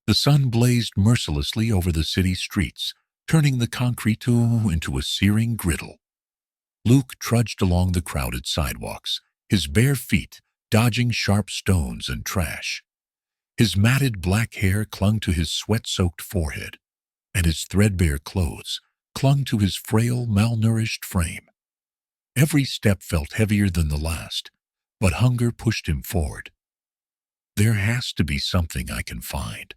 The sun blazed mercilessly over the city streets, turning the concrete into a searing griddle. Luke trudged along the crowded sidewalks, his bare feet dodging sharp stones and trash. His matted black hair clung to his sweat-soaked forehead, and his threadbare clothes clung to his frail, malnourished frame. Every step felt heavier than the last, but hunger pushed him forward. "There has to be something I can find,"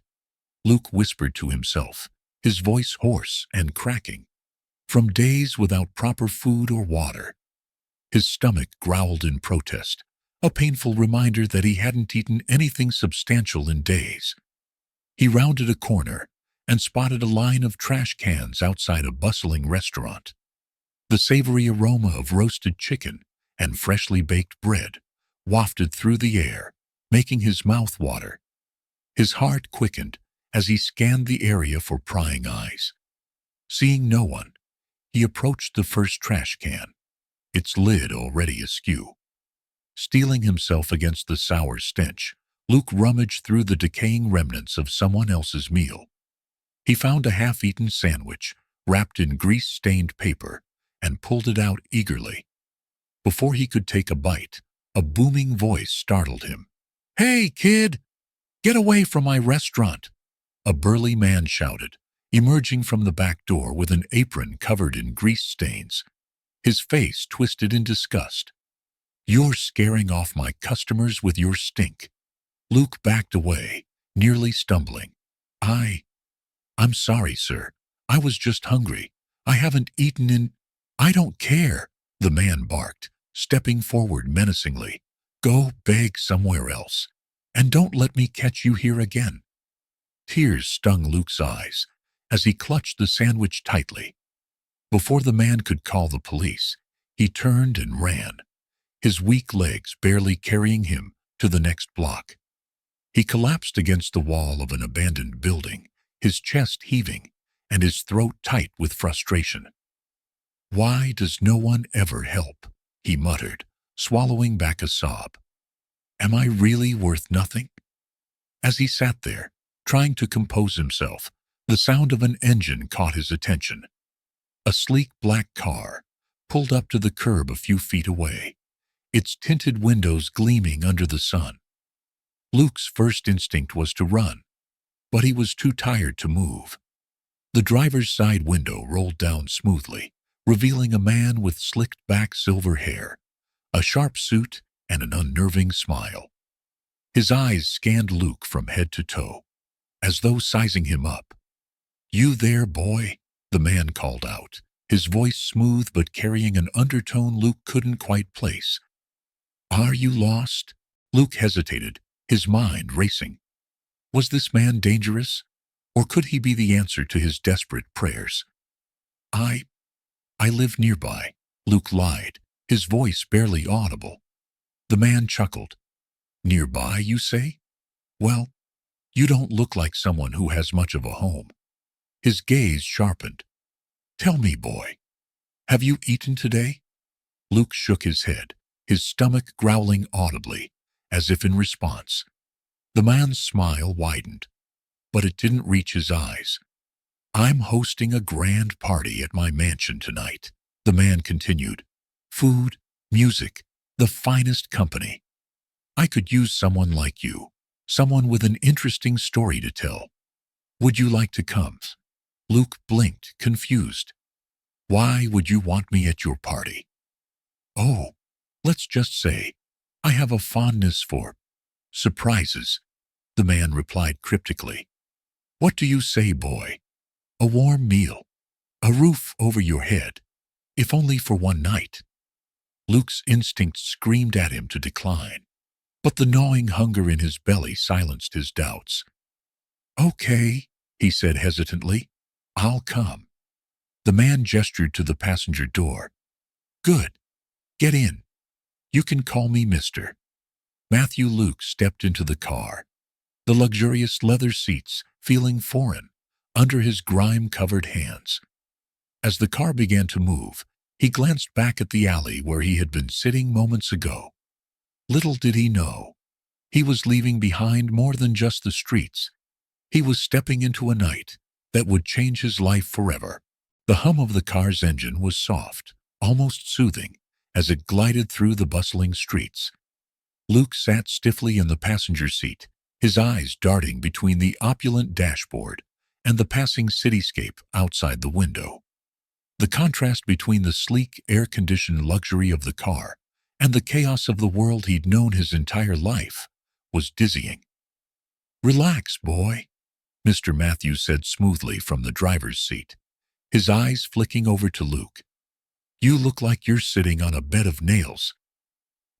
Luke whispered to himself, his voice hoarse and cracking. From days without proper food or water, his stomach growled in protest, a painful reminder that he hadn't eaten anything substantial in days. He rounded a corner and spotted a line of trash cans outside a bustling restaurant. The savory aroma of roasted chicken and freshly baked bread wafted through the air, making his mouth water. His heart quickened as he scanned the area for prying eyes. Seeing no one, he approached the first trash can, its lid already askew. Steeling himself against the sour stench, Luke rummaged through the decaying remnants of someone else's meal. He found a half-eaten sandwich wrapped in grease-stained paper and pulled it out eagerly. Before he could take a bite, a booming voice startled him. "Hey, kid! Get away from my restaurant!" A burly man shouted, emerging from the back door with an apron covered in grease stains. His face twisted in disgust. "You're scaring off my customers with your stink." Luke backed away, nearly stumbling. I'm sorry, sir. I was just hungry. I haven't eaten in—" "I don't care," the man barked, stepping forward menacingly. "Go beg somewhere else, and don't let me catch you here again." Tears stung Luke's eyes as he clutched the sandwich tightly. Before the man could call the police, he turned and ran, his weak legs barely carrying him to the next block. He collapsed against the wall of an abandoned building, his chest heaving and his throat tight with frustration. "Why does no one ever help?" he muttered, swallowing back a sob. "Am I really worth nothing?" As he sat there, trying to compose himself, the sound of an engine caught his attention. A sleek black car pulled up to the curb a few feet away, its tinted windows gleaming under the sun. Luke's first instinct was to run, but he was too tired to move. The driver's side window rolled down smoothly, revealing a man with slicked-back silver hair, a sharp suit, and an unnerving smile. His eyes scanned Luke from head to toe, as though sizing him up. "You there, boy?" the man called out, his voice smooth but carrying an undertone Luke couldn't quite place. "Are you lost?" Luke hesitated, his mind racing. Was this man dangerous, or could he be the answer to his desperate prayers? I live nearby," Luke lied, his voice barely audible. The man chuckled. "Nearby, you say? Well, you don't look like someone who has much of a home." His gaze sharpened. "Tell me, boy, have you eaten today?" Luke shook his head, his stomach growling audibly, as if in response. The man's smile widened, but it didn't reach his eyes. "I'm hosting a grand party at my mansion tonight," the man continued. "Food, music, the finest company. I could use someone like you, someone with an interesting story to tell. Would you like to come?" Luke blinked, confused. "Why would you want me at your party?" "Oh, let's just say I have a fondness for surprises," the man replied cryptically. "What do you say, boy? A warm meal, a roof over your head, if only for one night." Luke's instincts screamed at him to decline, but the gnawing hunger in his belly silenced his doubts. "Okay," he said hesitantly, "I'll come." The man gestured to the passenger door. "Good. Get in. You can call me Mr. Matthew." Luke stepped into the car, the luxurious leather seats feeling foreign under his grime-covered hands. As the car began to move, he glanced back at the alley where he had been sitting moments ago. Little did he know, he was leaving behind more than just the streets. He was stepping into a night that would change his life forever. The hum of the car's engine was soft, almost soothing, as it glided through the bustling streets. Luke sat stiffly in the passenger seat, his eyes darting between the opulent dashboard and the passing cityscape outside the window. The contrast between the sleek, air-conditioned luxury of the car and the chaos of the world he'd known his entire life was dizzying. "Relax, boy," Mr. Matthews said smoothly from the driver's seat, his eyes flicking over to Luke. "You look like you're sitting on a bed of nails."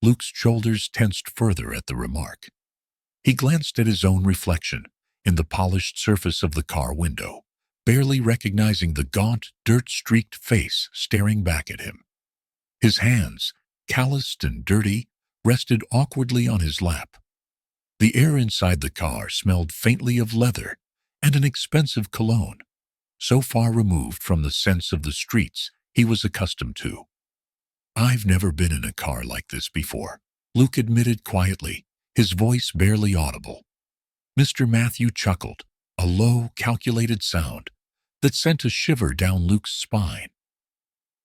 Luke's shoulders tensed further at the remark. He glanced at his own reflection in the polished surface of the car window, barely recognizing the gaunt, dirt-streaked face staring back at him. His hands, calloused and dirty, rested awkwardly on his lap. The air inside the car smelled faintly of leather and an expensive cologne, so far removed from the scents of the streets he was accustomed to. "I've never been in a car like this before," Luke admitted quietly, his voice barely audible. Mr. Matthew chuckled, a low, calculated sound that sent a shiver down Luke's spine.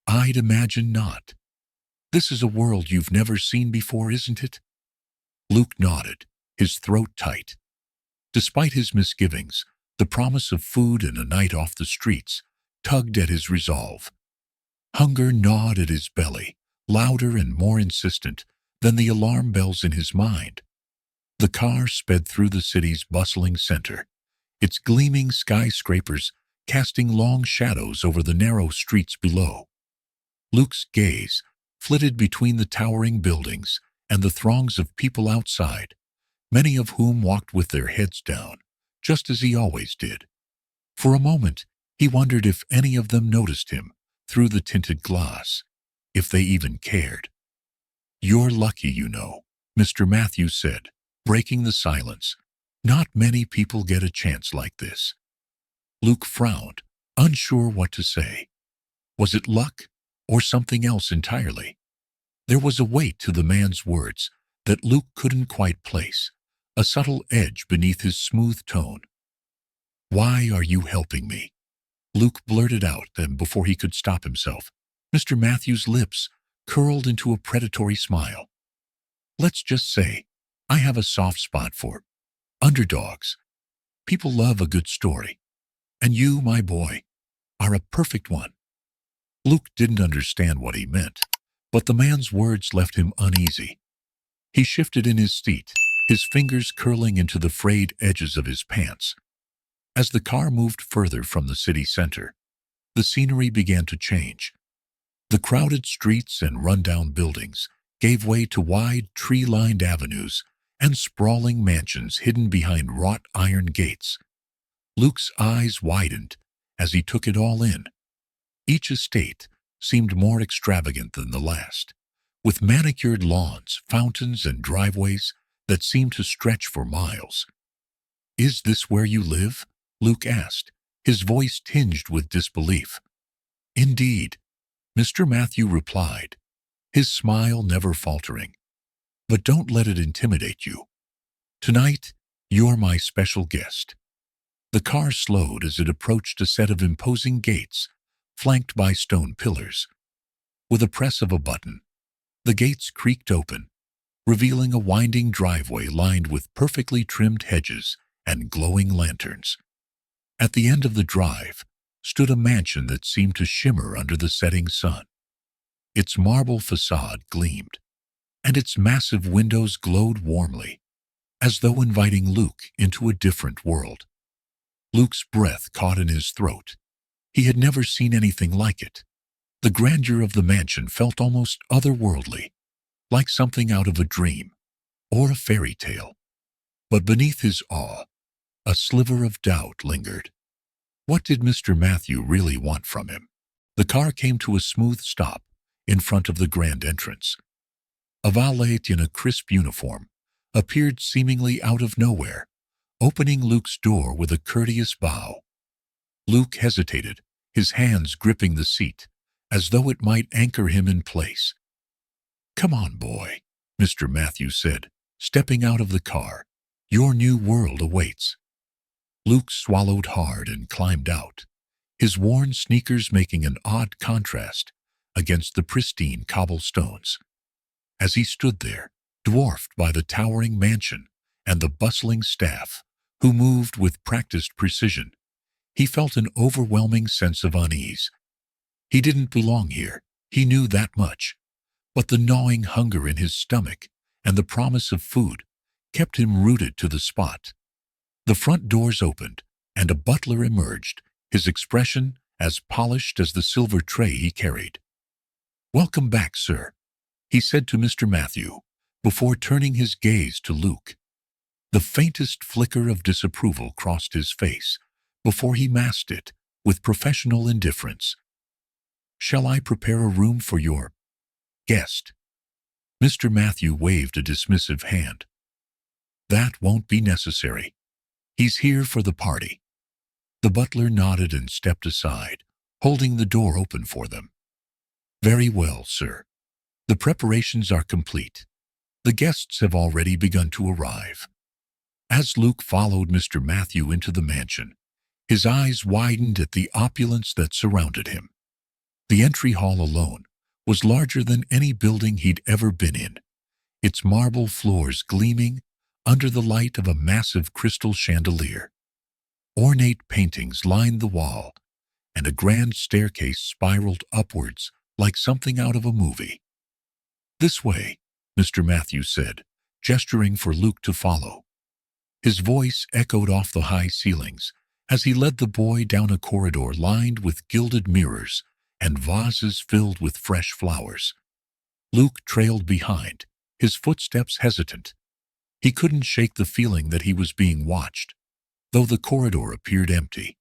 "I'd imagine not. This is a world you've never seen before, isn't it?" Luke nodded, his throat tight. Despite his misgivings, the promise of food and a night off the streets tugged at his resolve. Hunger gnawed at his belly, louder and more insistent than the alarm bells in his mind. The car sped through the city's bustling center, its gleaming skyscrapers casting long shadows over the narrow streets below. Luke's gaze flitted between the towering buildings and the throngs of people outside, many of whom walked with their heads down, just as he always did. For a moment, he wondered if any of them noticed him through the tinted glass, if they even cared. "You're lucky, you know," Mr. Matthews said, breaking the silence. "Not many people get a chance like this." Luke frowned, unsure what to say. Was it luck or something else entirely? There was a weight to the man's words that Luke couldn't quite place, a subtle edge beneath his smooth tone. "Why are you helping me?" Luke blurted out, and before he could stop himself, Mr. Matthews' lips curled into a predatory smile. "Let's just say I have a soft spot for underdogs. People love a good story. And you, my boy, are a perfect one." Luke didn't understand what he meant, but the man's words left him uneasy. He shifted in his seat, his fingers curling into the frayed edges of his pants. As the car moved further from the city center, the scenery began to change. The crowded streets and rundown buildings gave way to wide, tree-lined avenues and sprawling mansions hidden behind wrought iron gates. Luke's eyes widened as he took it all in. Each estate seemed more extravagant than the last, with manicured lawns, fountains, and driveways that seemed to stretch for miles. "Is this where you live?" Luke asked, his voice tinged with disbelief. "Indeed," Mr. Matthew replied, his smile never faltering. "But don't let it intimidate you. Tonight, you're my special guest." The car slowed as it approached a set of imposing gates, flanked by stone pillars. With a press of a button, the gates creaked open, revealing a winding driveway lined with perfectly trimmed hedges and glowing lanterns. At the end of the drive stood a mansion that seemed to shimmer under the setting sun. Its marble facade gleamed, and its massive windows glowed warmly, as though inviting Luke into a different world. Luke's breath caught in his throat. He had never seen anything like it. The grandeur of the mansion felt almost otherworldly, like something out of a dream or a fairy tale. But beneath his awe, a sliver of doubt lingered. What did Mr. Matthew really want from him? The car came to a smooth stop in front of the grand entrance. A valet in a crisp uniform appeared seemingly out of nowhere, opening Luke's door with a courteous bow. Luke hesitated, his hands gripping the seat, as though it might anchor him in place. "Come on, boy," Mr. Matthews said, stepping out of the car. "Your new world awaits." Luke swallowed hard and climbed out, his worn sneakers making an odd contrast against the pristine cobblestones. As he stood there, dwarfed by the towering mansion and the bustling staff, who moved with practiced precision, he felt an overwhelming sense of unease. He didn't belong here, he knew that much, but the gnawing hunger in his stomach and the promise of food kept him rooted to the spot. The front doors opened, and a butler emerged, his expression as polished as the silver tray he carried. "Welcome back, sir," he said to Mr. Matthew, before turning his gaze to Luke. The faintest flicker of disapproval crossed his face before he masked it with professional indifference. "Shall I prepare a room for your guest?" Mr. Matthew waved a dismissive hand. "That won't be necessary. He's here for the party." The butler nodded and stepped aside, holding the door open for them. "Very well, sir. The preparations are complete. The guests have already begun to arrive." As Luke followed Mr. Matthew into the mansion, his eyes widened at the opulence that surrounded him. The entry hall alone was larger than any building he'd ever been in, its marble floors gleaming under the light of a massive crystal chandelier. Ornate paintings lined the wall, and a grand staircase spiraled upwards like something out of a movie. "This way," Mr. Matthew said, gesturing for Luke to follow. His voice echoed off the high ceilings as he led the boy down a corridor lined with gilded mirrors and vases filled with fresh flowers. Luke trailed behind, his footsteps hesitant. He couldn't shake the feeling that he was being watched, though the corridor appeared empty.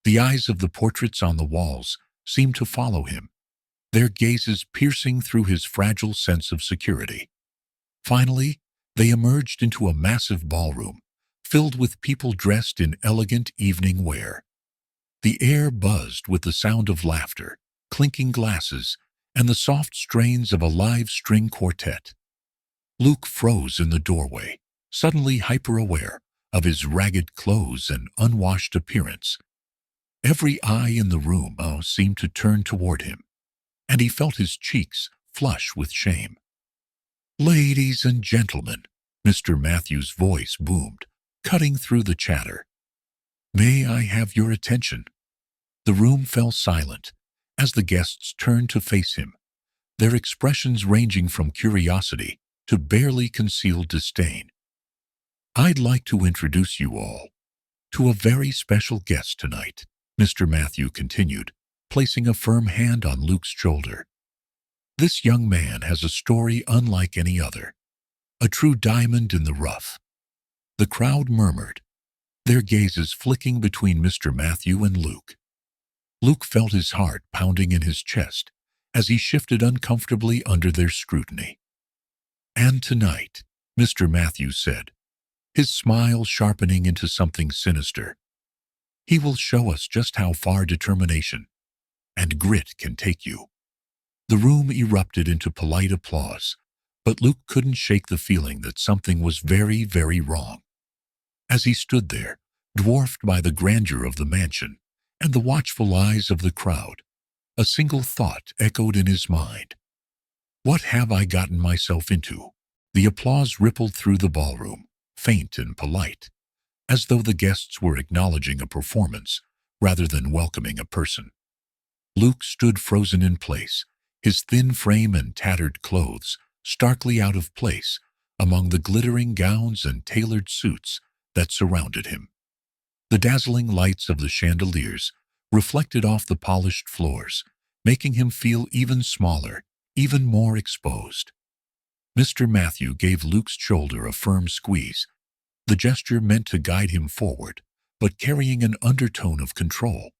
The eyes of the portraits on the walls seemed to follow him, their gazes piercing through his fragile sense of security. Finally, they emerged into a massive ballroom, filled with people dressed in elegant evening wear. The air buzzed with the sound of laughter, clinking glasses, and the soft strains of a live string quartet. Luke froze in the doorway, suddenly hyper-aware of his ragged clothes and unwashed appearance. Every eye in the room seemed to turn toward him, and he felt his cheeks flush with shame. "Ladies and gentlemen," Mr. Matthew's voice boomed, cutting through the chatter. "May I have your attention?" The room fell silent as the guests turned to face him, their expressions ranging from curiosity to barely concealed disdain. "I'd like to introduce you all to a very special guest tonight," Mr. Matthew continued, placing a firm hand on Luke's shoulder. "This young man has a story unlike any other, a true diamond in the rough." The crowd murmured, their gazes flicking between Mr. Matthew and Luke. Luke felt his heart pounding in his chest as he shifted uncomfortably under their scrutiny. "And tonight," Mr. Matthew said, his smile sharpening into something sinister, "he will show us just how far determination and grit can take you." The room erupted into polite applause, but Luke couldn't shake the feeling that something was very, very wrong. As he stood there, dwarfed by the grandeur of the mansion and the watchful eyes of the crowd, a single thought echoed in his mind. "What have I gotten myself into?" The applause rippled through the ballroom, faint and polite, as though the guests were acknowledging a performance rather than welcoming a person. Luke stood frozen in place, his thin frame and tattered clothes starkly out of place among the glittering gowns and tailored suits that surrounded him. The dazzling lights of the chandeliers reflected off the polished floors, making him feel even smaller, even more exposed. Mr. Matthew gave Luke's shoulder a firm squeeze, the gesture meant to guide him forward, but carrying an undertone of control.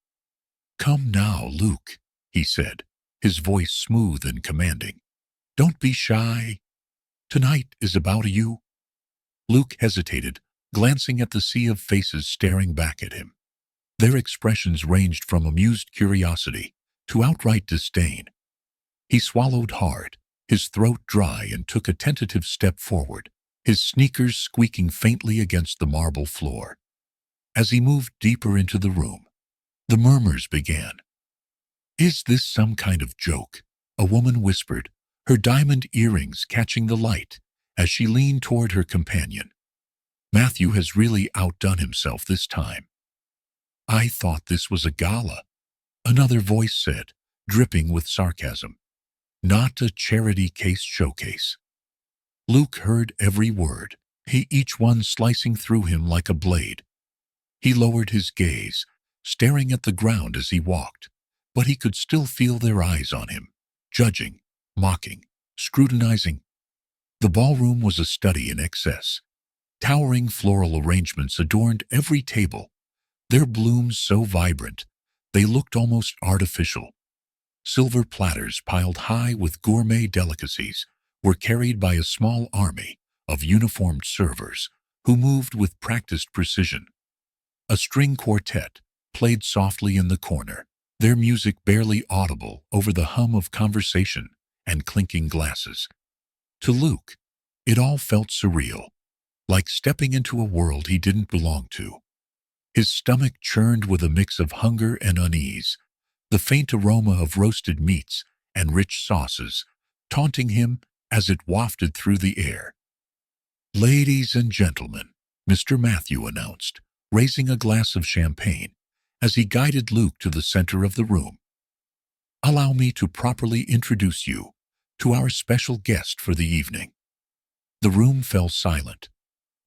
"Come now, Luke," he said, his voice smooth and commanding. "Don't be shy. Tonight is about you." Luke hesitated, glancing at the sea of faces staring back at him. Their expressions ranged from amused curiosity to outright disdain. He swallowed hard, his throat dry, and took a tentative step forward, his sneakers squeaking faintly against the marble floor. As he moved deeper into the room, the murmurs began. "Is this some kind of joke?" a woman whispered, her diamond earrings catching the light as she leaned toward her companion. "Matthew has really outdone himself this time." "I thought this was a gala," another voice said, dripping with sarcasm. "Not a charity case showcase." Luke heard every word, each one slicing through him like a blade. He lowered his gaze, staring at the ground as he walked, but he could still feel their eyes on him, judging, mocking, scrutinizing. The ballroom was a study in excess. Towering floral arrangements adorned every table, their blooms so vibrant they looked almost artificial. Silver platters piled high with gourmet delicacies were carried by a small army of uniformed servers who moved with practiced precision. A string quartet played softly in the corner, their music barely audible over the hum of conversation and clinking glasses. To Luke, it all felt surreal, like stepping into a world he didn't belong to. His stomach churned with a mix of hunger and unease, the faint aroma of roasted meats and rich sauces taunting him as it wafted through the air. "Ladies and gentlemen," Mr. Matthew announced, raising a glass of champagne as he guided Luke to the center of the room. "Allow me to properly introduce you to our special guest for the evening." The room fell silent,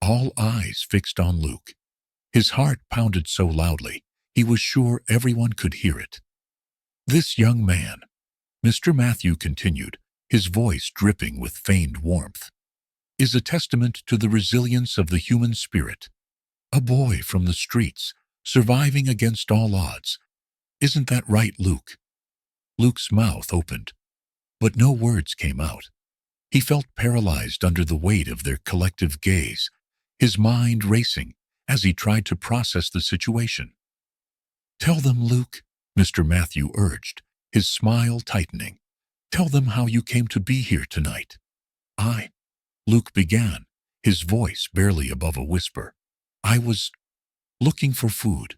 all eyes fixed on Luke. His heart pounded so loudly he was sure everyone could hear it. "This young man," Mr. Matthew continued, his voice dripping with feigned warmth, "is a testament to the resilience of the human spirit. A boy from the streets, surviving against all odds. Isn't that right, Luke?" Luke's mouth opened, but no words came out. He felt paralyzed under the weight of their collective gaze, his mind racing as he tried to process the situation. "Tell them, Luke," Mr. Matthew urged, his smile tightening. "Tell them how you came to be here tonight." Luke began, his voice barely above a whisper. "I was looking for food."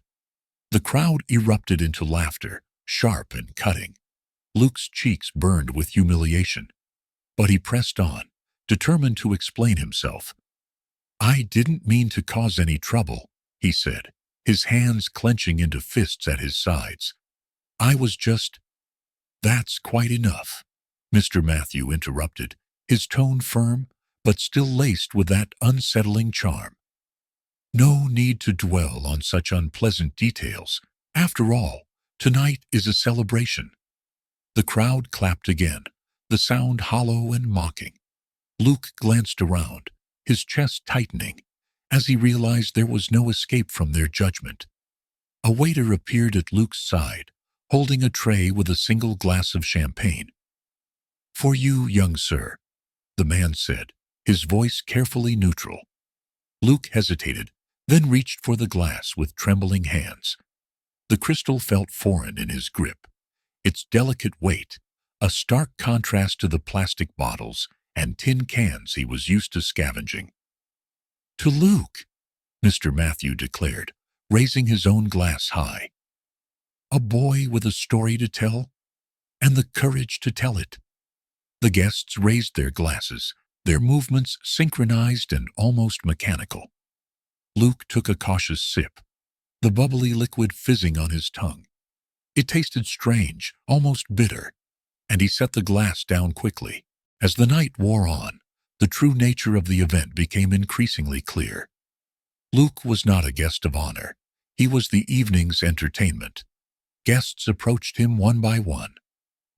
The crowd erupted into laughter, sharp and cutting. Luke's cheeks burned with humiliation, but he pressed on, determined to explain himself. "I didn't mean to cause any trouble," he said, his hands clenching into fists at his sides. "I was just—" "That's quite enough," Mr. Matthew interrupted, his tone firm, but still laced with that unsettling charm. "No need to dwell on such unpleasant details. After all, tonight is a celebration." The crowd clapped again, the sound hollow and mocking. Luke glanced around, his chest tightening, as he realized there was no escape from their judgment. A waiter appeared at Luke's side, holding a tray with a single glass of champagne. "For you, young sir," the man said, his voice carefully neutral. Luke hesitated, then reached for the glass with trembling hands. The crystal felt foreign in his grip, its delicate weight a stark contrast to the plastic bottles and tin cans he was used to scavenging. "To Luke," Mr. Matthew declared, raising his own glass high. "A boy with a story to tell, and the courage to tell it." The guests raised their glasses, their movements synchronized and almost mechanical. Luke took a cautious sip, the bubbly liquid fizzing on his tongue. It tasted strange, almost bitter, and he set the glass down quickly. As the night wore on, the true nature of the event became increasingly clear. Luke was not a guest of honor. He was the evening's entertainment. Guests approached him one by one,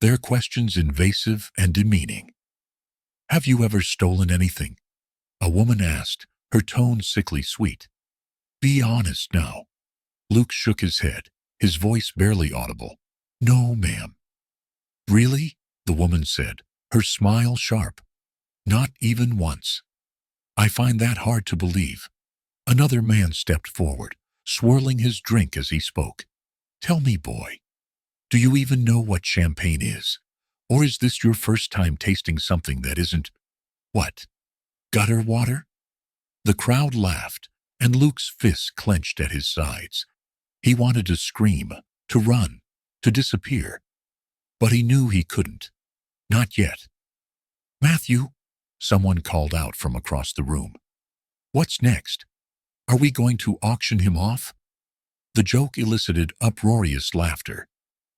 their questions invasive and demeaning. "Have you ever stolen anything?" a woman asked, her tone sickly sweet. "Be honest now." Luke shook his head, his voice barely audible. "No, ma'am." "Really?" the woman said, her smile sharp. "Not even once." "I find that hard to believe." Another man stepped forward, swirling his drink as he spoke. "Tell me, boy, do you even know what champagne is? Or is this your first time tasting something that isn't, what, gutter water?" The crowd laughed, and Luke's fists clenched at his sides. He wanted to scream, to run, to disappear, but he knew he couldn't. Not yet. "Matthew," someone called out from across the room. "What's next? Are we going to auction him off?" The joke elicited uproarious laughter,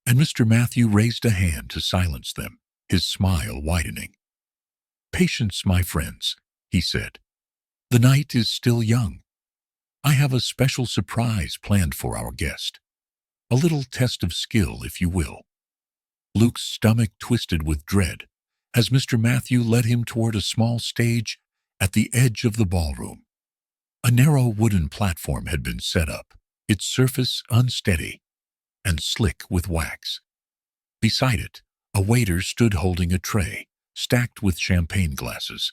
and Mr. Matthew raised a hand to silence them, his smile widening. "Patience, my friends," he said. "The night is still young. I have a special surprise planned for our guest. A little test of skill, if you will." Luke's stomach twisted with dread as Mr. Matthew led him toward a small stage at the edge of the ballroom. A narrow wooden platform had been set up, its surface unsteady and slick with wax. Beside it, a waiter stood holding a tray stacked with champagne glasses.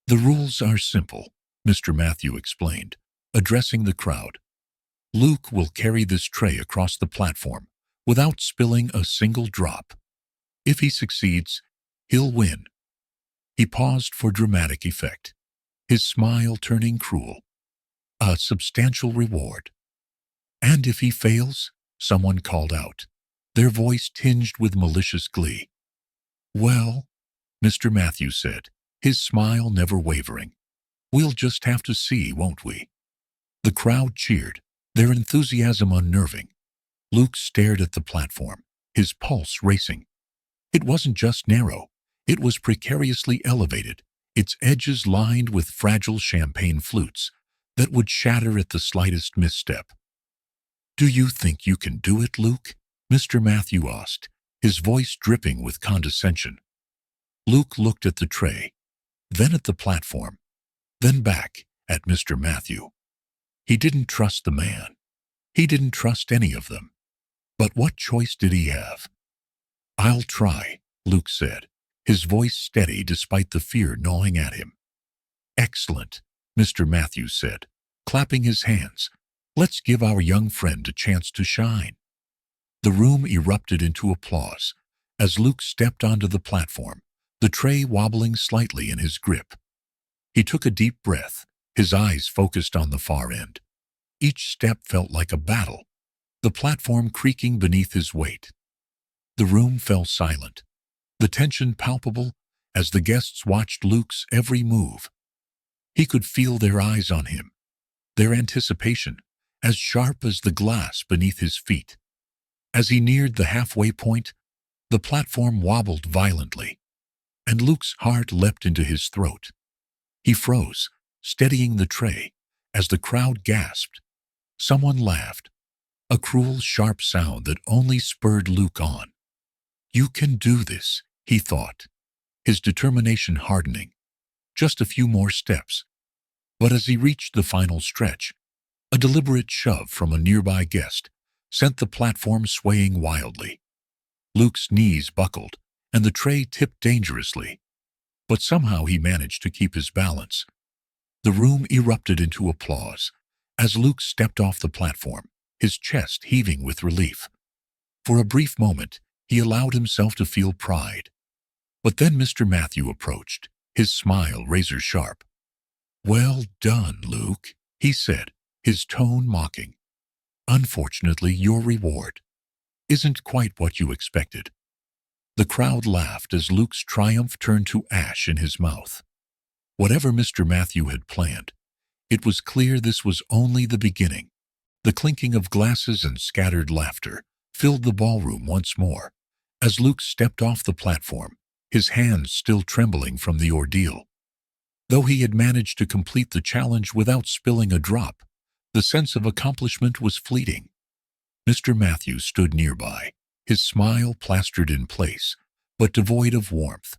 "The rules are simple," Mr. Matthew explained, addressing the crowd. "Luke will carry this tray across the platform without spilling a single drop. If he succeeds, he'll win." He paused for dramatic effect, his smile turning cruel. "A substantial reward." "And if he fails?" someone called out, their voice tinged with malicious glee. "Well," Mr. Matthew said, his smile never wavering, "we'll just have to see, won't we?" The crowd cheered, their enthusiasm unnerving. Luke stared at the platform, his pulse racing. It wasn't just narrow, it was precariously elevated, its edges lined with fragile champagne flutes that would shatter at the slightest misstep. "Do you think you can do it, Luke?" Mr. Matthew asked, his voice dripping with condescension. Luke looked at the tray, then at the platform, then back at Mr. Matthew. He didn't trust the man. He didn't trust any of them. But what choice did he have? "I'll try," Luke said, his voice steady despite the fear gnawing at him. "Excellent," Mr. Matthews said, clapping his hands. "Let's give our young friend a chance to shine." The room erupted into applause as Luke stepped onto the platform, the tray wobbling slightly in his grip. He took a deep breath, his eyes focused on the far end. Each step felt like a battle, the platform creaking beneath his weight. The room fell silent, the tension palpable as the guests watched Luke's every move. He could feel their eyes on him, their anticipation as sharp as the glass beneath his feet. As he neared the halfway point, the platform wobbled violently, and Luke's heart leapt into his throat. He froze, steadying the tray, as the crowd gasped. Someone laughed, a cruel, sharp sound that only spurred Luke on. "You can do this," he thought, his determination hardening. Just a few more steps. But as he reached the final stretch, a deliberate shove from a nearby guest sent the platform swaying wildly. Luke's knees buckled, and the tray tipped dangerously. But somehow he managed to keep his balance. The room erupted into applause as Luke stepped off the platform, his chest heaving with relief. For a brief moment, he allowed himself to feel pride. But then Mr. Matthew approached, his smile razor-sharp. "Well done, Luke," he said, his tone mocking. "Unfortunately, your reward isn't quite what you expected." The crowd laughed as Luke's triumph turned to ash in his mouth. Whatever Mr. Matthew had planned, it was clear this was only the beginning. The clinking of glasses and scattered laughter filled the ballroom once more as Luke stepped off the platform, his hands still trembling from the ordeal. Though he had managed to complete the challenge without spilling a drop, the sense of accomplishment was fleeting. Mr. Matthew stood nearby, his smile plastered in place, but devoid of warmth.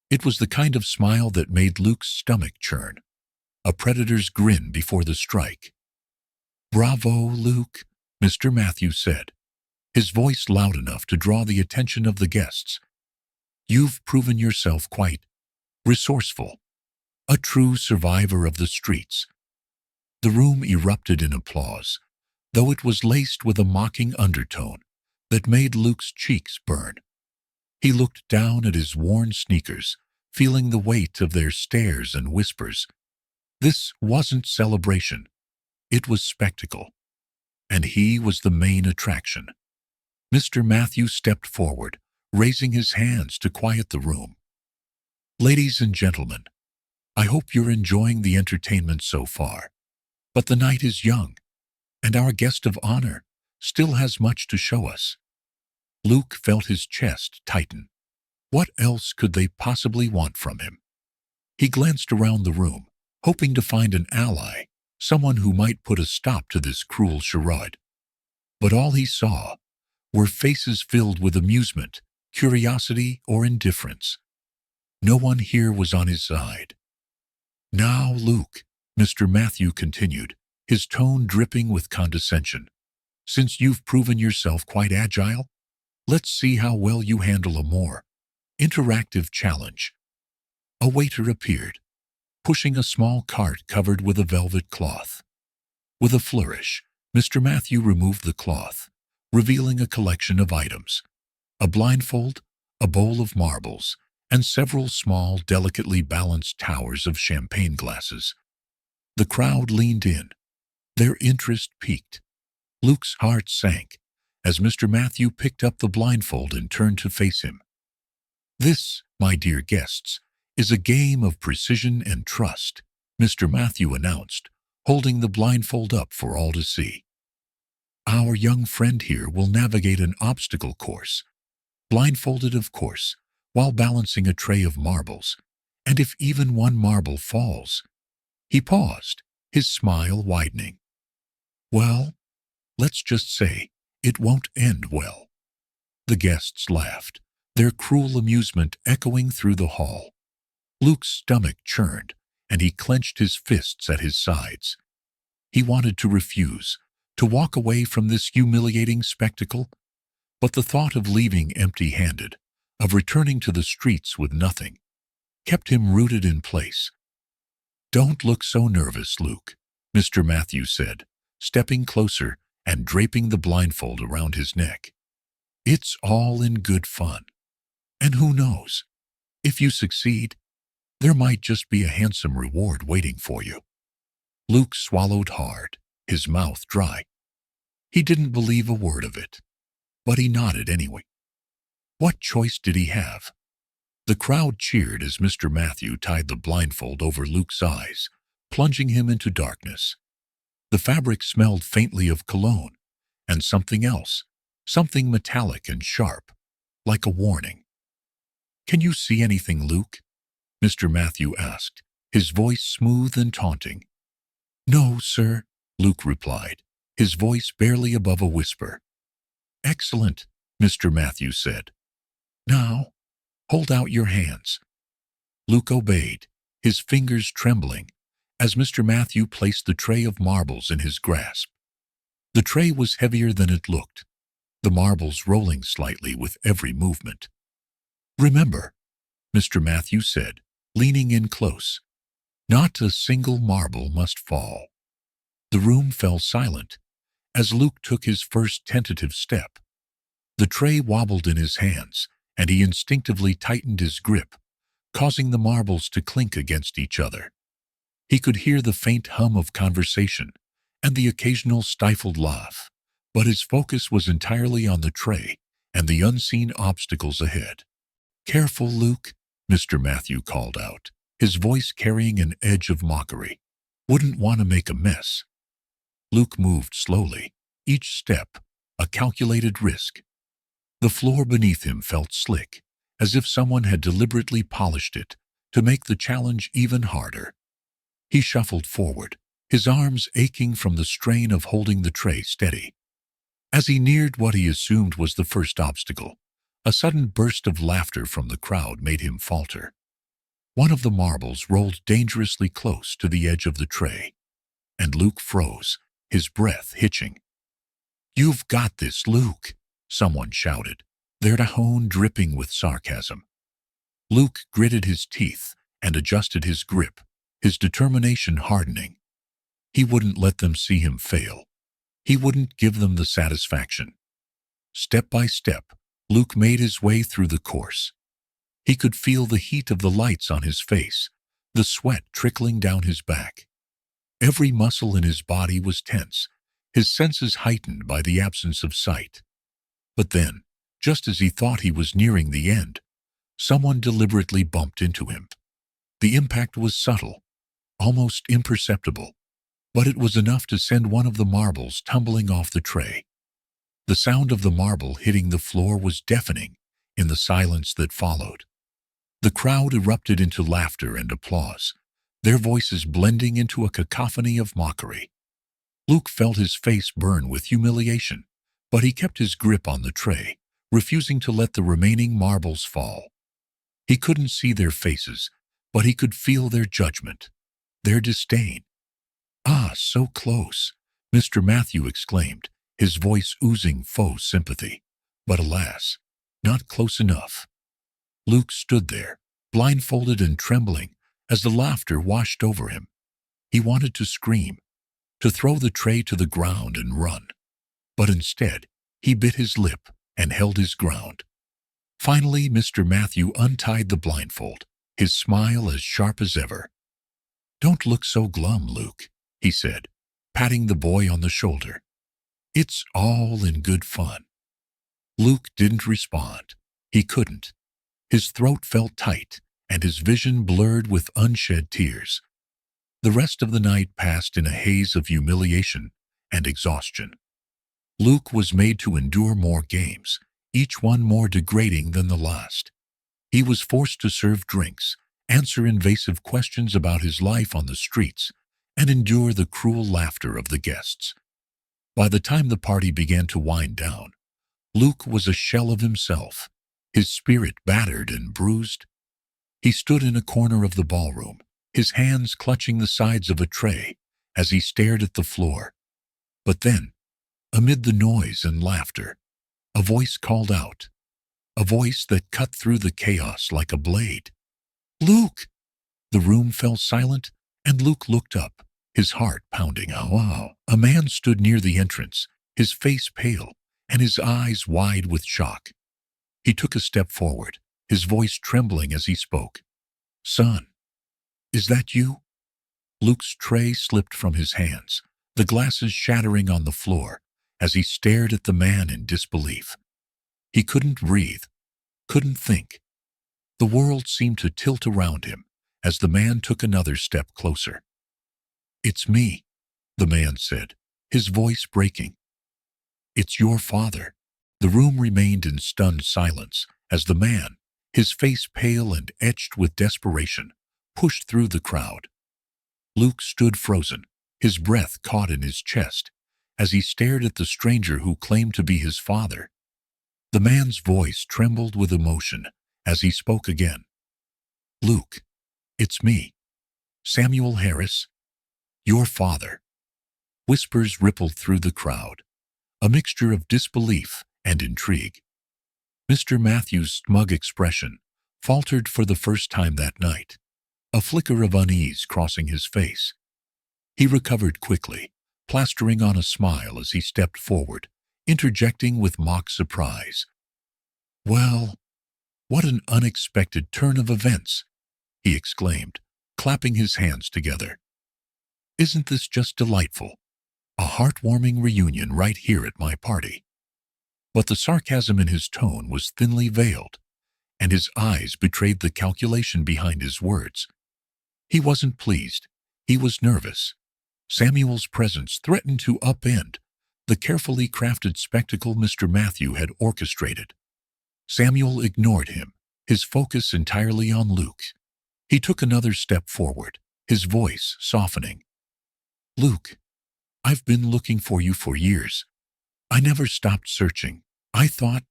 It was the kind of smile that made Luke's stomach churn, a predator's grin before the strike. "Bravo, Luke," Mr. Matthew said, his voice loud enough to draw the attention of the guests. "You've proven yourself quite resourceful, a true survivor of the streets." The room erupted in applause, though it was laced with a mocking undertone that made Luke's cheeks burn. He looked down at his worn sneakers, feeling the weight of their stares and whispers. This wasn't celebration. It was spectacle, and he was the main attraction. Mr. Matthew stepped forward, raising his hands to quiet the room. Ladies and gentlemen, I hope you're enjoying the entertainment so far. But the night is young, and our guest of honor still has much to show us. Luke felt his chest tighten. What else could they possibly want from him? He glanced around the room, hoping to find an ally, someone who might put a stop to this cruel charade. But all he saw were faces filled with amusement, curiosity, or indifference. No one here was on his side. Now, Luke, Mr. Matthew continued, his tone dripping with condescension. Since you've proven yourself quite agile, let's see how well you handle a more interactive challenge. A waiter appeared, pushing a small cart covered with a velvet cloth. With a flourish, Mr. Matthew removed the cloth, revealing a collection of items: a blindfold, a bowl of marbles, and several small, delicately balanced towers of champagne glasses. The crowd leaned in, their interest piqued. Luke's heart sank as Mr. Matthew picked up the blindfold and turned to face him. This, my dear guests, is a game of precision and trust, Mr. Matthew announced, holding the blindfold up for all to see. Our young friend here will navigate an obstacle course, blindfolded of course, while balancing a tray of marbles, and if even one marble falls— He paused, his smile widening. Well, let's just say it won't end well. The guests laughed, their cruel amusement echoing through the hall. Luke's stomach churned, and he clenched his fists at his sides. He wanted to refuse, to walk away from this humiliating spectacle, but the thought of leaving empty-handed, of returning to the streets with nothing, kept him rooted in place. Don't look so nervous, Luke, Mr. Matthew said, stepping closer and draping the blindfold around his neck. It's all in good fun. And who knows? If you succeed, there might just be a handsome reward waiting for you. Luke swallowed hard, his mouth dry. He didn't believe a word of it, but he nodded anyway. What choice did he have? The crowd cheered as Mr. Matthew tied the blindfold over Luke's eyes, plunging him into darkness. The fabric smelled faintly of cologne, and something else, something metallic and sharp, like a warning. Can you see anything, Luke? Mr. Matthew asked, his voice smooth and taunting. No, sir, Luke replied, his voice barely above a whisper. Excellent, Mr. Matthew said. Now, hold out your hands. Luke obeyed, his fingers trembling, as Mr. Matthew placed the tray of marbles in his grasp. The tray was heavier than it looked, the marbles rolling slightly with every movement. Remember, Mr. Matthew said, leaning in close, not a single marble must fall. The room fell silent as Luke took his first tentative step. The tray wobbled in his hands, and he instinctively tightened his grip, causing the marbles to clink against each other. He could hear the faint hum of conversation and the occasional stifled laugh, but his focus was entirely on the tray and the unseen obstacles ahead. Careful, Luke, Mr. Matthew called out, his voice carrying an edge of mockery. Wouldn't want to make a mess. Luke moved slowly, each step a calculated risk. The floor beneath him felt slick, as if someone had deliberately polished it to make the challenge even harder. He shuffled forward, his arms aching from the strain of holding the tray steady. As he neared what he assumed was the first obstacle, a sudden burst of laughter from the crowd made him falter. One of the marbles rolled dangerously close to the edge of the tray, and Luke froze, his breath hitching. "You've got this, Luke," someone shouted, their tone dripping with sarcasm. Luke gritted his teeth and adjusted his grip, his determination hardening. He wouldn't let them see him fail. He wouldn't give them the satisfaction. Step by step, Luke made his way through the course. He could feel the heat of the lights on his face, the sweat trickling down his back. Every muscle in his body was tense, his senses heightened by the absence of sight. But then, just as he thought he was nearing the end, someone deliberately bumped into him. The impact was subtle, almost imperceptible, but it was enough to send one of the marbles tumbling off the tray. The sound of the marble hitting the floor was deafening in the silence that followed. The crowd erupted into laughter and applause, their voices blending into a cacophony of mockery. Luke felt his face burn with humiliation, but he kept his grip on the tray, refusing to let the remaining marbles fall. He couldn't see their faces, but he could feel their judgment, their disdain. "Ah, so close," Mr. Matthew exclaimed, his voice oozing faux sympathy. But alas, not close enough. Luke stood there, blindfolded and trembling, as the laughter washed over him. He wanted to scream, to throw the tray to the ground and run. But instead, he bit his lip and held his ground. Finally, Mr. Matthew untied the blindfold, his smile as sharp as ever. "Don't look so glum, Luke," he said, patting the boy on the shoulder. "It's all in good fun." Luke didn't respond. He couldn't. His throat felt tight, and his vision blurred with unshed tears. The rest of the night passed in a haze of humiliation and exhaustion. Luke was made to endure more games, each one more degrading than the last. He was forced to serve drinks, answer invasive questions about his life on the streets, and endure the cruel laughter of the guests. By the time the party began to wind down, Luke was a shell of himself, his spirit battered and bruised. He stood in a corner of the ballroom, his hands clutching the sides of a tray as he stared at the floor. But then, amid the noise and laughter, a voice called out, a voice that cut through the chaos like a blade. "Luke!" The room fell silent, and Luke looked up, his heart pounding. Wow! A man stood near the entrance, his face pale and his eyes wide with shock. He took a step forward, his voice trembling as he spoke. "Son, is that you?" Luke's tray slipped from his hands, the glasses shattering on the floor as he stared at the man in disbelief. He couldn't breathe, couldn't think. The world seemed to tilt around him as the man took another step closer. "It's me," the man said, his voice breaking. "It's your father." The room remained in stunned silence as the man, his face pale and etched with desperation, pushed through the crowd. Luke stood frozen, his breath caught in his chest, as he stared at the stranger who claimed to be his father. The man's voice trembled with emotion as he spoke again. "Luke, it's me, Samuel Harris, your father." Whispers rippled through the crowd, a mixture of disbelief and intrigue. Mr. Matthew's smug expression faltered for the first time that night, a flicker of unease crossing his face. He recovered quickly, plastering on a smile as he stepped forward, interjecting with mock surprise. "Well, what an unexpected turn of events," he exclaimed, clapping his hands together. "Isn't this just delightful? A heartwarming reunion right here at my party." But the sarcasm in his tone was thinly veiled, and his eyes betrayed the calculation behind his words. He wasn't pleased. He was nervous. Samuel's presence threatened to upend the carefully crafted spectacle Mr. Matthew had orchestrated. Samuel ignored him, his focus entirely on Luke. He took another step forward, his voice softening. "Luke, I've been looking for you for years. I never stopped searching. I thought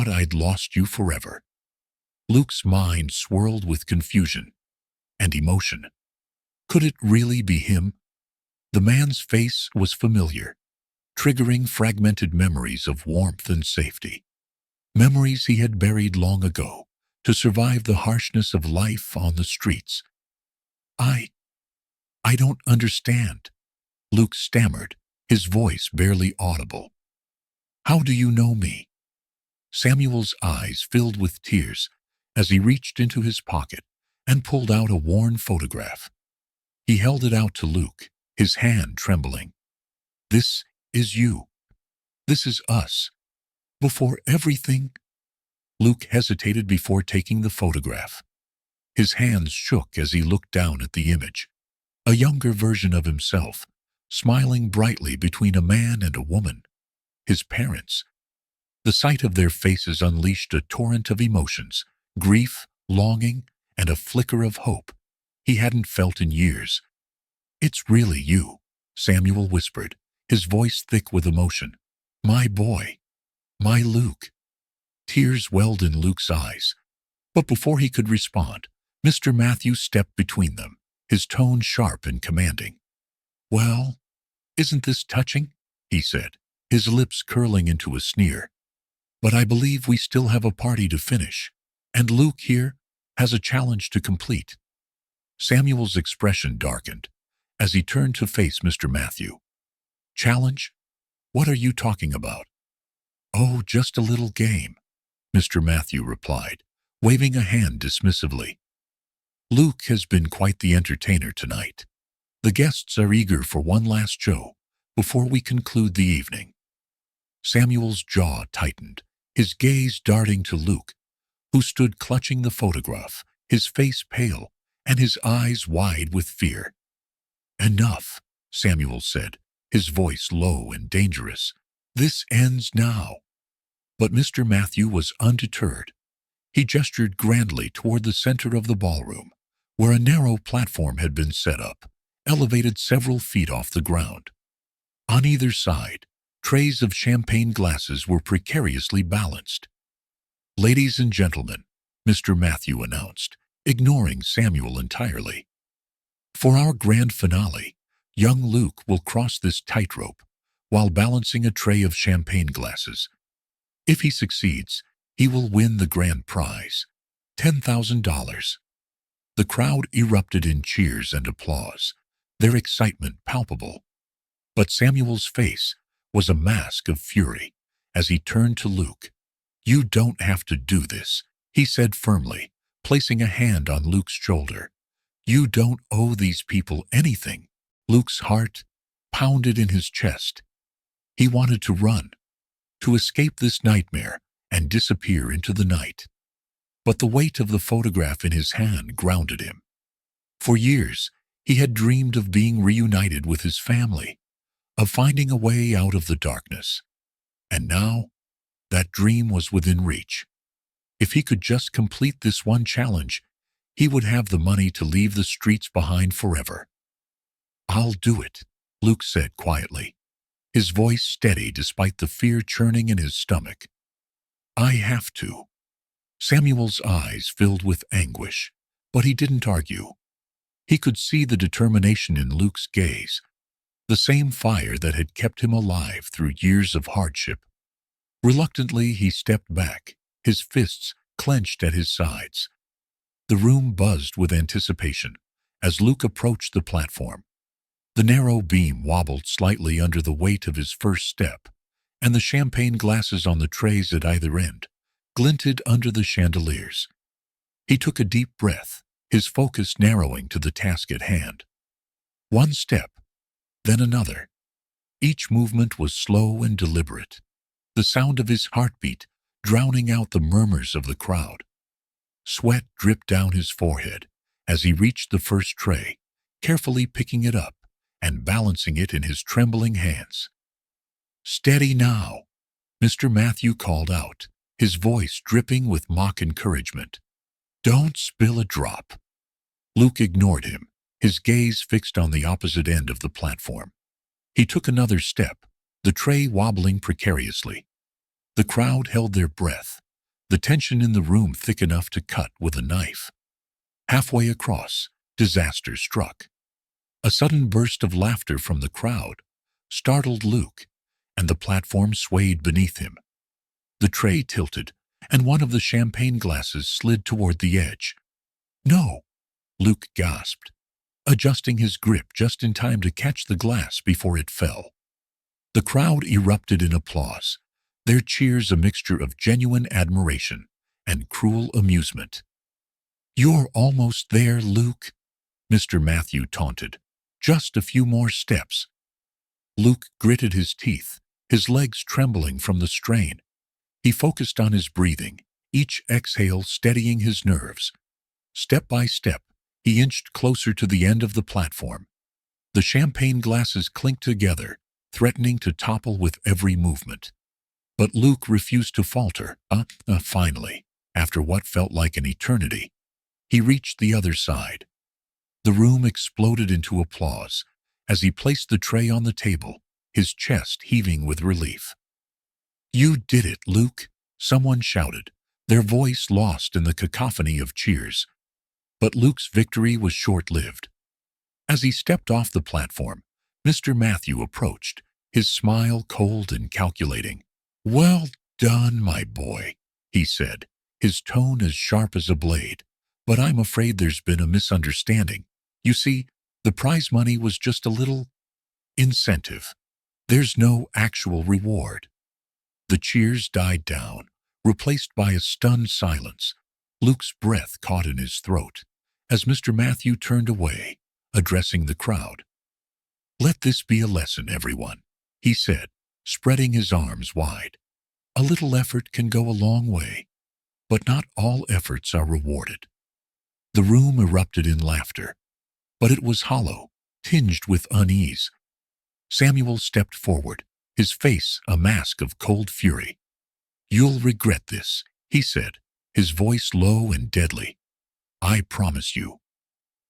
I'd lost you forever." Luke's mind swirled with confusion and emotion. Could it really be him? The man's face was familiar, triggering fragmented memories of warmth and safety. Memories he had buried long ago to survive the harshness of life on the streets. I don't understand," Luke stammered, his voice barely audible. "How do you know me?" Samuel's eyes filled with tears as he reached into his pocket and pulled out a worn photograph. He held it out to Luke, his hand trembling. "This is you. This is us. Before everything." Luke hesitated before taking the photograph. His hands shook as he looked down at the image. A younger version of himself, smiling brightly between a man and a woman. His parents. The sight of their faces unleashed a torrent of emotions, grief, longing, and a flicker of hope he hadn't felt in years. "It's really you," Samuel whispered, his voice thick with emotion. "My boy. My Luke." Tears welled in Luke's eyes. But before he could respond, Mr. Matthew stepped between them, his tone sharp and commanding. "Well, isn't this touching?" he said, his lips curling into a sneer. "But I believe we still have a party to finish, and Luke here has a challenge to complete." Samuel's expression darkened as he turned to face Mr. Matthew. "Challenge? What are you talking about?" "Oh, just a little game," Mr. Matthew replied, waving a hand dismissively. "Luke has been quite the entertainer tonight. The guests are eager for one last show before we conclude the evening." Samuel's jaw tightened, his gaze darting to Luke, who stood clutching the photograph, his face pale and his eyes wide with fear. "Enough," Samuel said, his voice low and dangerous. "This ends now." But Mr. Matthew was undeterred. He gestured grandly toward the center of the ballroom, where a narrow platform had been set up, elevated several feet off the ground. On either side, trays of champagne glasses were precariously balanced. "Ladies and gentlemen," Mr. Matthew announced, ignoring Samuel entirely. "For our grand finale, young Luke will cross this tightrope while balancing a tray of champagne glasses. If he succeeds, he will win the grand prize, $10,000. The crowd erupted in cheers and applause, their excitement palpable. But Samuel's face was a mask of fury as he turned to Luke. "You don't have to do this," he said firmly, placing a hand on Luke's shoulder. "You don't owe these people anything." Luke's heart pounded in his chest. He wanted to run, to escape this nightmare and disappear into the night. But the weight of the photograph in his hand grounded him. For years, he had dreamed of being reunited with his family, of finding a way out of the darkness. And now, that dream was within reach. If he could just complete this one challenge, he would have the money to leave the streets behind forever. "I'll do it," Luke said quietly, his voice steady despite the fear churning in his stomach. "I have to." Samuel's eyes filled with anguish, but he didn't argue. He could see the determination in Luke's gaze, the same fire that had kept him alive through years of hardship. Reluctantly, he stepped back, his fists clenched at his sides. The room buzzed with anticipation as Luke approached the platform. The narrow beam wobbled slightly under the weight of his first step, and the champagne glasses on the trays at either end glinted under the chandeliers. He took a deep breath, his focus narrowing to the task at hand. One step, then another. Each movement was slow and deliberate, the sound of his heartbeat drowning out the murmurs of the crowd. Sweat dripped down his forehead as he reached the first tray, carefully picking it up and balancing it in his trembling hands. "Steady now," Mr. Matthew called out, his voice dripping with mock encouragement. "Don't spill a drop." Luke ignored him, his gaze fixed on the opposite end of the platform. He took another step, the tray wobbling precariously. The crowd held their breath, the tension in the room thick enough to cut with a knife. Halfway across, disaster struck. A sudden burst of laughter from the crowd startled Luke, and the platform swayed beneath him. The tray tilted, and one of the champagne glasses slid toward the edge. "No!" Luke gasped, adjusting his grip just in time to catch the glass before it fell. The crowd erupted in applause, their cheers a mixture of genuine admiration and cruel amusement. "You're almost there, Luke," Mr. Matthew taunted. Just a few more steps. Luke gritted his teeth, his legs trembling from the strain. He focused on his breathing, each exhale steadying his nerves. Step by step, he inched closer to the end of the platform. The champagne glasses clinked together, threatening to topple with every movement. But Luke refused to falter. Finally, after what felt like an eternity, he reached the other side. The room exploded into applause as he placed the tray on the table, his chest heaving with relief. "You did it, Luke," someone shouted, their voice lost in the cacophony of cheers. But Luke's victory was short-lived. As he stepped off the platform, Mr. Matthew approached, his smile cold and calculating. "Well done, my boy," he said, his tone as sharp as a blade. "But I'm afraid there's been a misunderstanding. You see, the prize money was just a little incentive. There's no actual reward." The cheers died down, replaced by a stunned silence. Luke's breath caught in his throat as Mr. Matthew turned away, addressing the crowd. "Let this be a lesson, everyone," he said, spreading his arms wide. "A little effort can go a long way, but not all efforts are rewarded." The room erupted in laughter, but it was hollow, tinged with unease. Samuel stepped forward, his face a mask of cold fury. "You'll regret this," he said, his voice low and deadly. "I promise you."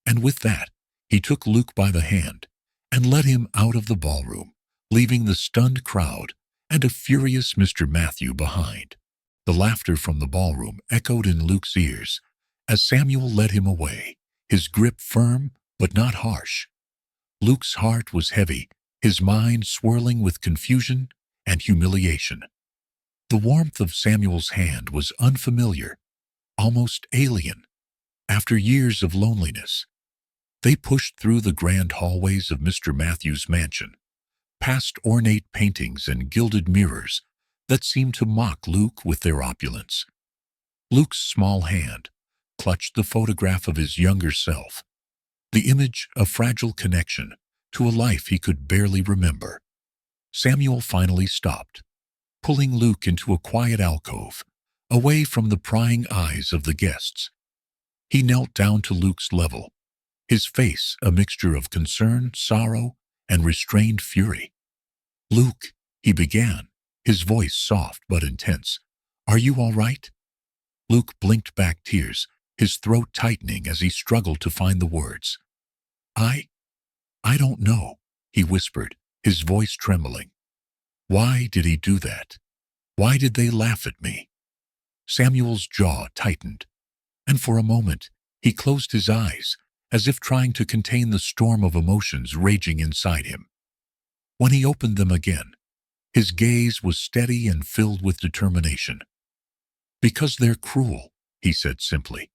And with that, he took Luke by the hand and led him out of the ballroom, leaving the stunned crowd and a furious Mr. Matthew behind. The laughter from the ballroom echoed in Luke's ears as Samuel led him away, his grip firm but not harsh. Luke's heart was heavy, his mind swirling with confusion and humiliation. The warmth of Samuel's hand was unfamiliar, almost alien. After years of loneliness, they pushed through the grand hallways of Mr. Matthew's mansion, past ornate paintings and gilded mirrors that seemed to mock Luke with their opulence. Luke's small hand clutched the photograph of his younger self, the image of fragile connection to a life he could barely remember. Samuel finally stopped, pulling Luke into a quiet alcove, away from the prying eyes of the guests. He knelt down to Luke's level, his face a mixture of concern, sorrow, and restrained fury. "Luke," he began, his voice soft but intense, "are you all right?" Luke blinked back tears, his throat tightening as he struggled to find the words. I don't know," he whispered, his voice trembling. "Why did he do that? Why did they laugh at me?" Samuel's jaw tightened, and for a moment he closed his eyes, as if trying to contain the storm of emotions raging inside him. When he opened them again, his gaze was steady and filled with determination. "Because they're cruel," he said simply.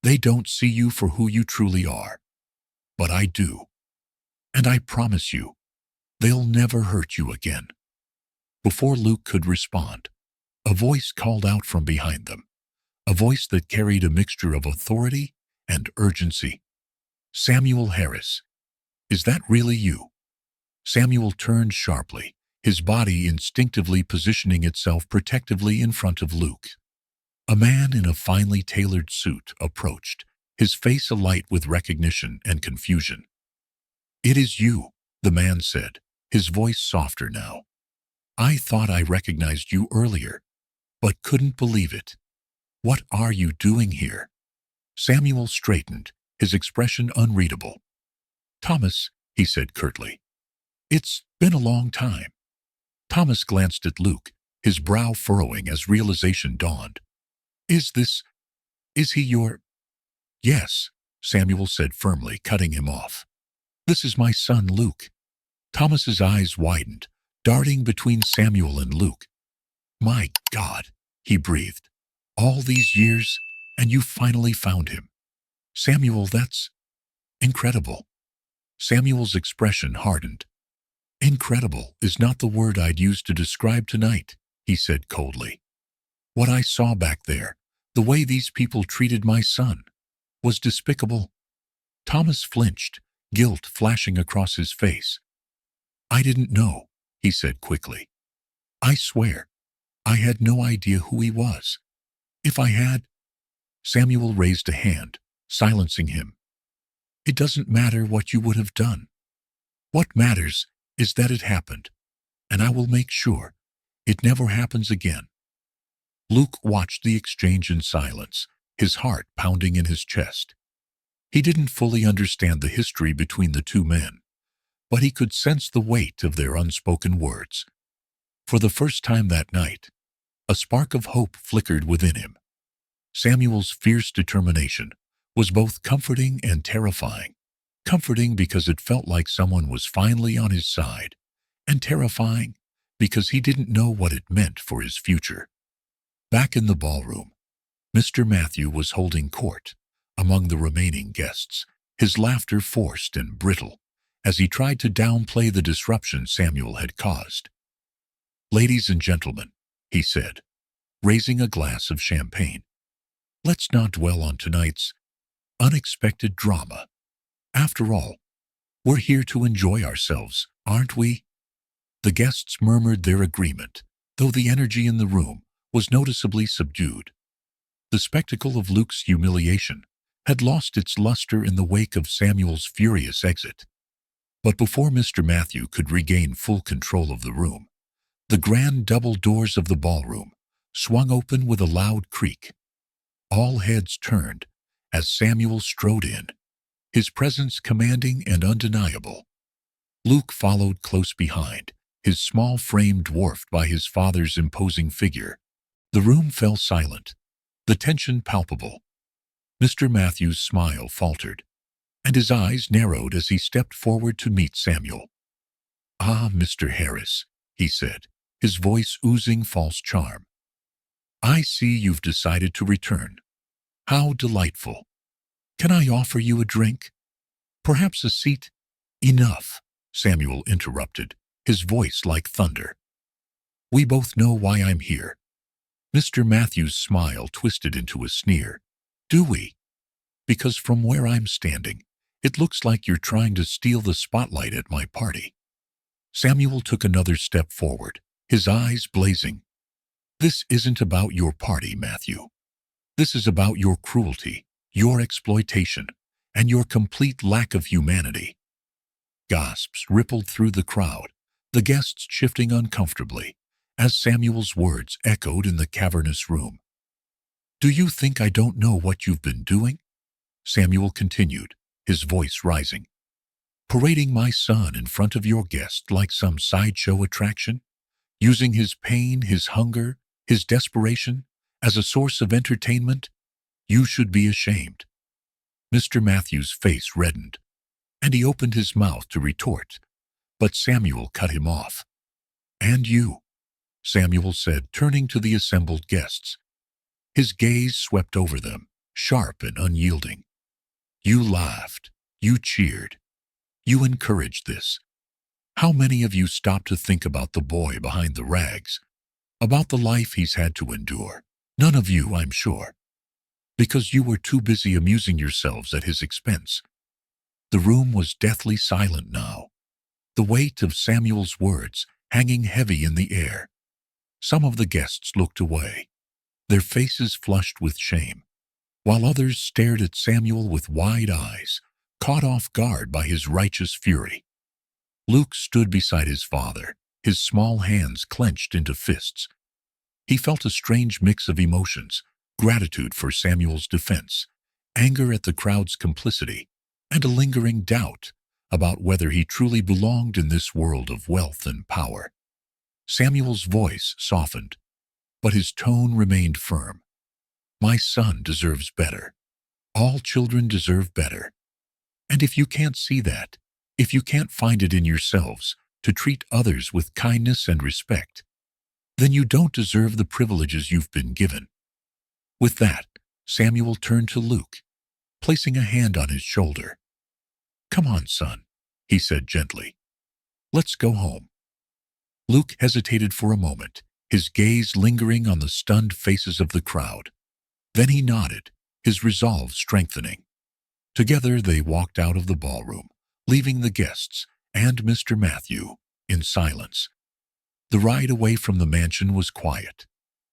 "They don't see you for who you truly are. But I do. And I promise you, they'll never hurt you again." Before Luke could respond, a voice called out from behind them, a voice that carried a mixture of authority and urgency. "Samuel Harris, is that really you?" Samuel turned sharply, his body instinctively positioning itself protectively in front of Luke. A man in a finely tailored suit approached, his face alight with recognition and confusion. "It is you," the man said, his voice softer now. "I thought I recognized you earlier, but couldn't believe it. What are you doing here?" Samuel straightened, his expression unreadable. "Thomas," he said curtly. "It's been a long time." Thomas glanced at Luke, his brow furrowing as realization dawned. Is he your—" "Yes," Samuel said firmly, cutting him off. "This is my son, Luke." Thomas's eyes widened, darting between Samuel and Luke. "My God," he breathed. "All these years, and you finally found him. Samuel, that's incredible." Samuel's expression hardened. "Incredible is not the word I'd use to describe tonight," he said coldly. "What I saw back there, the way these people treated my son, was despicable. Thomas flinched, guilt flashing across his face. "I didn't know," he said quickly. "I swear, I had no idea who he was. If I had—" Samuel raised a hand, silencing him. "It doesn't matter what you would have done. What matters is that it happened, and I will make sure it never happens again." Luke watched the exchange in silence, his heart pounding in his chest. He didn't fully understand the history between the two men, but he could sense the weight of their unspoken words. For the first time that night, a spark of hope flickered within him. Samuel's fierce determination was both comforting and terrifying. Comforting because it felt like someone was finally on his side, and terrifying because he didn't know what it meant for his future. Back in the ballroom, Mr. Matthew was holding court among the remaining guests, his laughter forced and brittle as he tried to downplay the disruption Samuel had caused. "Ladies and gentlemen," he said, raising a glass of champagne, "let's not dwell on tonight's unexpected drama. After all, we're here to enjoy ourselves, aren't we?" The guests murmured their agreement, though the energy in the room was noticeably subdued. The spectacle of Luke's humiliation had lost its luster in the wake of Samuel's furious exit. But before Mr. Matthew could regain full control of the room, the grand double doors of the ballroom swung open with a loud creak. All heads turned as Samuel strode in, his presence commanding and undeniable. Luke followed close behind, his small frame dwarfed by his father's imposing figure. The room fell silent, the tension palpable. Mr. Matthew's smile faltered, and his eyes narrowed as he stepped forward to meet Samuel. "Ah, Mr. Harris," he said, his voice oozing false charm. "I see you've decided to return. How delightful. Can I offer you a drink? Perhaps a seat?" "Enough," Samuel interrupted, his voice like thunder. "We both know why I'm here." Mr. Matthew's smile twisted into a sneer. "Do we? Because from where I'm standing, it looks like you're trying to steal the spotlight at my party." Samuel took another step forward, his eyes blazing. "This isn't about your party, Matthew. This is about your cruelty, your exploitation, and your complete lack of humanity." Gasps rippled through the crowd, the guests shifting uncomfortably as Samuel's words echoed in the cavernous room. "Do you think I don't know what you've been doing?" Samuel continued, his voice rising. "Parading my son in front of your guest like some sideshow attraction? Using his pain, his hunger, his desperation as a source of entertainment? You should be ashamed." Mr. Matthew's face reddened, and he opened his mouth to retort, but Samuel cut him off. "And you," Samuel said, turning to the assembled guests. His gaze swept over them, sharp and unyielding. "You laughed, you cheered, you encouraged this. How many of you stopped to think about the boy behind the rags, about the life he's had to endure? None of you, I'm sure, because you were too busy amusing yourselves at his expense." The room was deathly silent now, the weight of Samuel's words hanging heavy in the air. Some of the guests looked away, their faces flushed with shame, while others stared at Samuel with wide eyes, caught off guard by his righteous fury. Luke stood beside his father, his small hands clenched into fists. He felt a strange mix of emotions, gratitude for Samuel's defense, anger at the crowd's complicity, and a lingering doubt about whether he truly belonged in this world of wealth and power. Samuel's voice softened, but his tone remained firm. "My son deserves better. All children deserve better. And if you can't see that, if you can't find it in yourselves to treat others with kindness and respect, then you don't deserve the privileges you've been given." With that, Samuel turned to Luke, placing a hand on his shoulder. "Come on, son," he said gently. "Let's go home." Luke hesitated for a moment, his gaze lingering on the stunned faces of the crowd. Then he nodded, his resolve strengthening. Together they walked out of the ballroom, leaving the guests and Mr. Matthew in silence. The ride away from the mansion was quiet.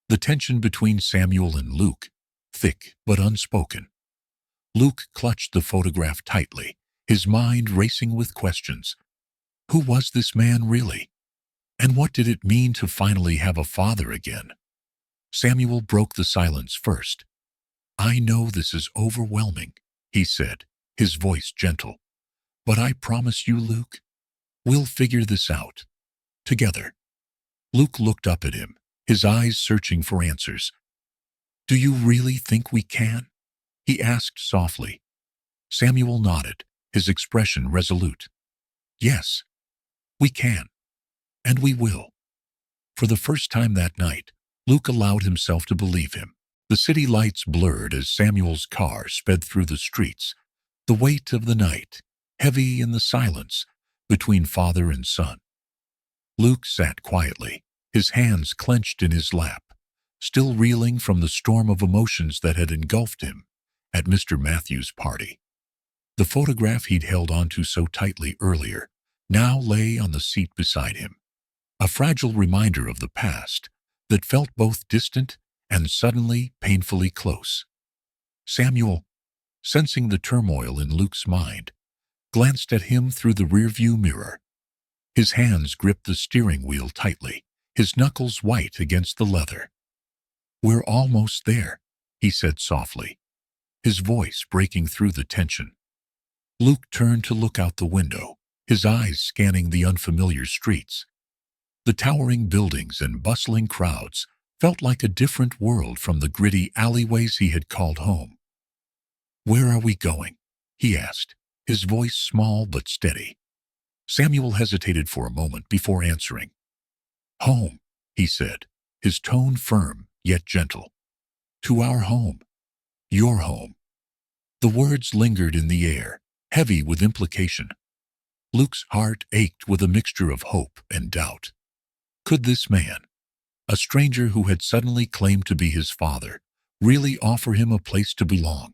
The tension between Samuel and Luke, thick but unspoken. Luke clutched the photograph tightly, his mind racing with questions. Who was this man really? And what did it mean to finally have a father again? Samuel broke the silence first. I know this is overwhelming, he said, his voice gentle. But I promise you, Luke, we'll figure this out. Together. Luke looked up at him, his eyes searching for answers. Do you really think we can? He asked softly. Samuel nodded, his expression resolute. Yes, we can. And we will. For the first time that night, Luke allowed himself to believe him. The city lights blurred as Samuel's car sped through the streets, the weight of the night, heavy in the silence between father and son. Luke sat quietly, his hands clenched in his lap, still reeling from the storm of emotions that had engulfed him at Mr. Matthew's party. The photograph he'd held onto so tightly earlier now lay on the seat beside him, a fragile reminder of the past that felt both distant and suddenly painfully close. Samuel, sensing the turmoil in Luke's mind, glanced at him through the rearview mirror. His hands gripped the steering wheel tightly, his knuckles white against the leather. We're almost there, he said softly, his voice breaking through the tension. Luke turned to look out the window, his eyes scanning the unfamiliar streets. The towering buildings and bustling crowds felt like a different world from the gritty alleyways he had called home. Where are we going? He asked, his voice small but steady. Samuel hesitated for a moment before answering. Home, he said, his tone firm yet gentle. To our home. Your home. The words lingered in the air, heavy with implication. Luke's heart ached with a mixture of hope and doubt. Could this man, a stranger who had suddenly claimed to be his father, really offer him a place to belong?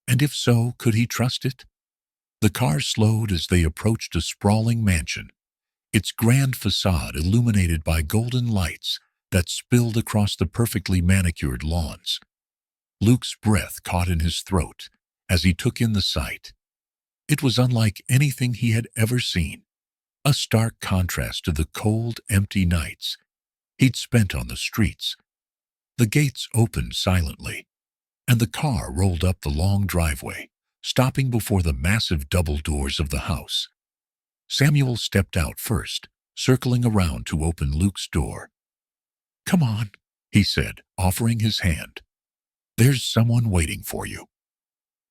And if so, could he trust it? The car slowed as they approached a sprawling mansion, its grand facade illuminated by golden lights that spilled across the perfectly manicured lawns. Luke's breath caught in his throat as he took in the sight. It was unlike anything he had ever seen, a stark contrast to the cold, empty nights he'd spent on the streets. The gates opened silently, and the car rolled up the long driveway, stopping before the massive double doors of the house. Samuel stepped out first, circling around to open Luke's door. Come on, he said, offering his hand. There's someone waiting for you.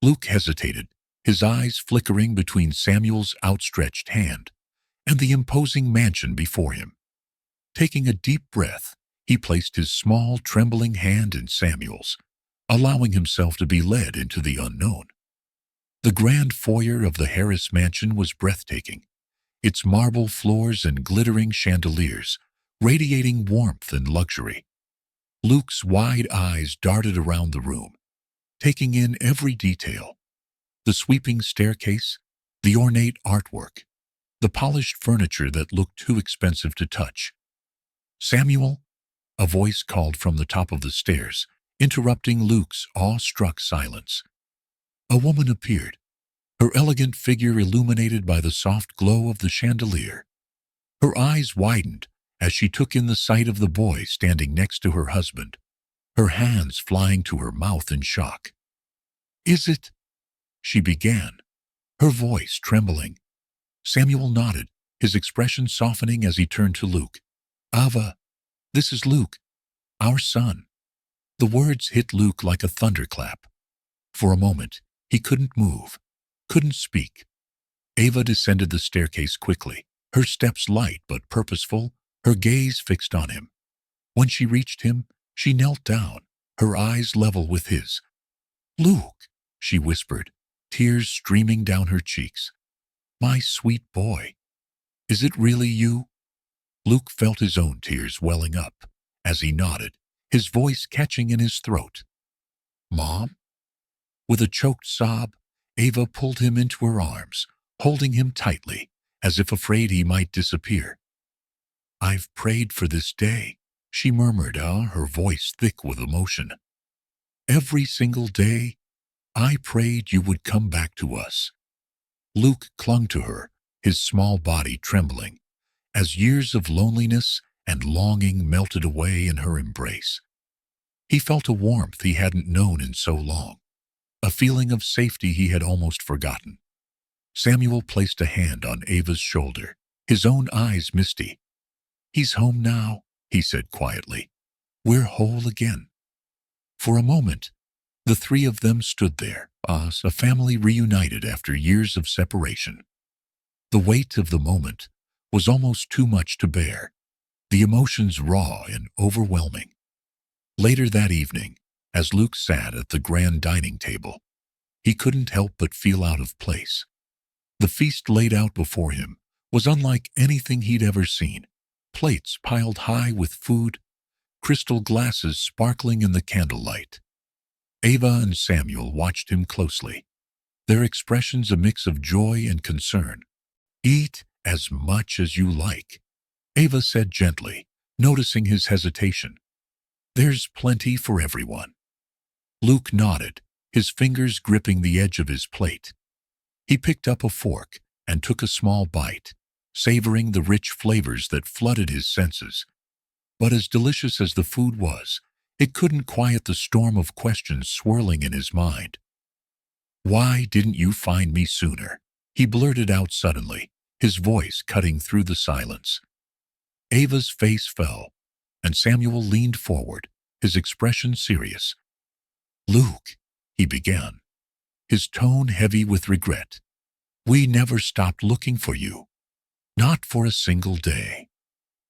Luke hesitated, his eyes flickering between Samuel's outstretched hand and the imposing mansion before him. Taking a deep breath, he placed his small, trembling hand in Samuel's, allowing himself to be led into the unknown. The grand foyer of the Harris mansion was breathtaking, its marble floors and glittering chandeliers radiating warmth and luxury. Luke's wide eyes darted around the room, taking in every detail. The sweeping staircase, the ornate artwork, the polished furniture that looked too expensive to touch. Samuel, a voice called from the top of the stairs, interrupting Luke's awe-struck silence. A woman appeared, her elegant figure illuminated by the soft glow of the chandelier. Her eyes widened as she took in the sight of the boy standing next to her husband, her hands flying to her mouth in shock. Is it? She began, her voice trembling. Samuel nodded, his expression softening as he turned to Luke. Ava, this is Luke, our son. The words hit Luke like a thunderclap. For a moment, he couldn't move, couldn't speak. Ava descended the staircase quickly, her steps light but purposeful, her gaze fixed on him. When she reached him, she knelt down, her eyes level with his. Luke, she whispered, tears streaming down her cheeks. My sweet boy. Is it really you? Luke felt his own tears welling up as he nodded, his voice catching in his throat. Mom? With a choked sob, Ava pulled him into her arms, holding him tightly, as if afraid he might disappear. "I've prayed for this day," she murmured, her voice thick with emotion. "Every single day, I prayed you would come back to us." Luke clung to her, his small body trembling, as years of loneliness and longing melted away in her embrace. He felt a warmth he hadn't known in so long, a feeling of safety he had almost forgotten. Samuel placed a hand on Ava's shoulder, his own eyes misty. "He's home now," he said quietly. "We're whole again." For a moment, the three of them stood there, a family reunited after years of separation. The weight of the moment was almost too much to bear, the emotions raw and overwhelming. Later that evening, as Luke sat at the grand dining table, he couldn't help but feel out of place. The feast laid out before him was unlike anything he'd ever seen. Plates piled high with food, crystal glasses sparkling in the candlelight. Ava and Samuel watched him closely, their expressions a mix of joy and concern. "Eat as much as you like," Ava said gently, noticing his hesitation. "There's plenty for everyone." Luke nodded, his fingers gripping the edge of his plate. He picked up a fork and took a small bite, savoring the rich flavors that flooded his senses. But as delicious as the food was, it couldn't quiet the storm of questions swirling in his mind. "Why didn't you find me sooner?" he blurted out suddenly, his voice cutting through the silence. Ava's face fell, and Samuel leaned forward, his expression serious. "Luke," he began, his tone heavy with regret, "we never stopped looking for you. Not for a single day.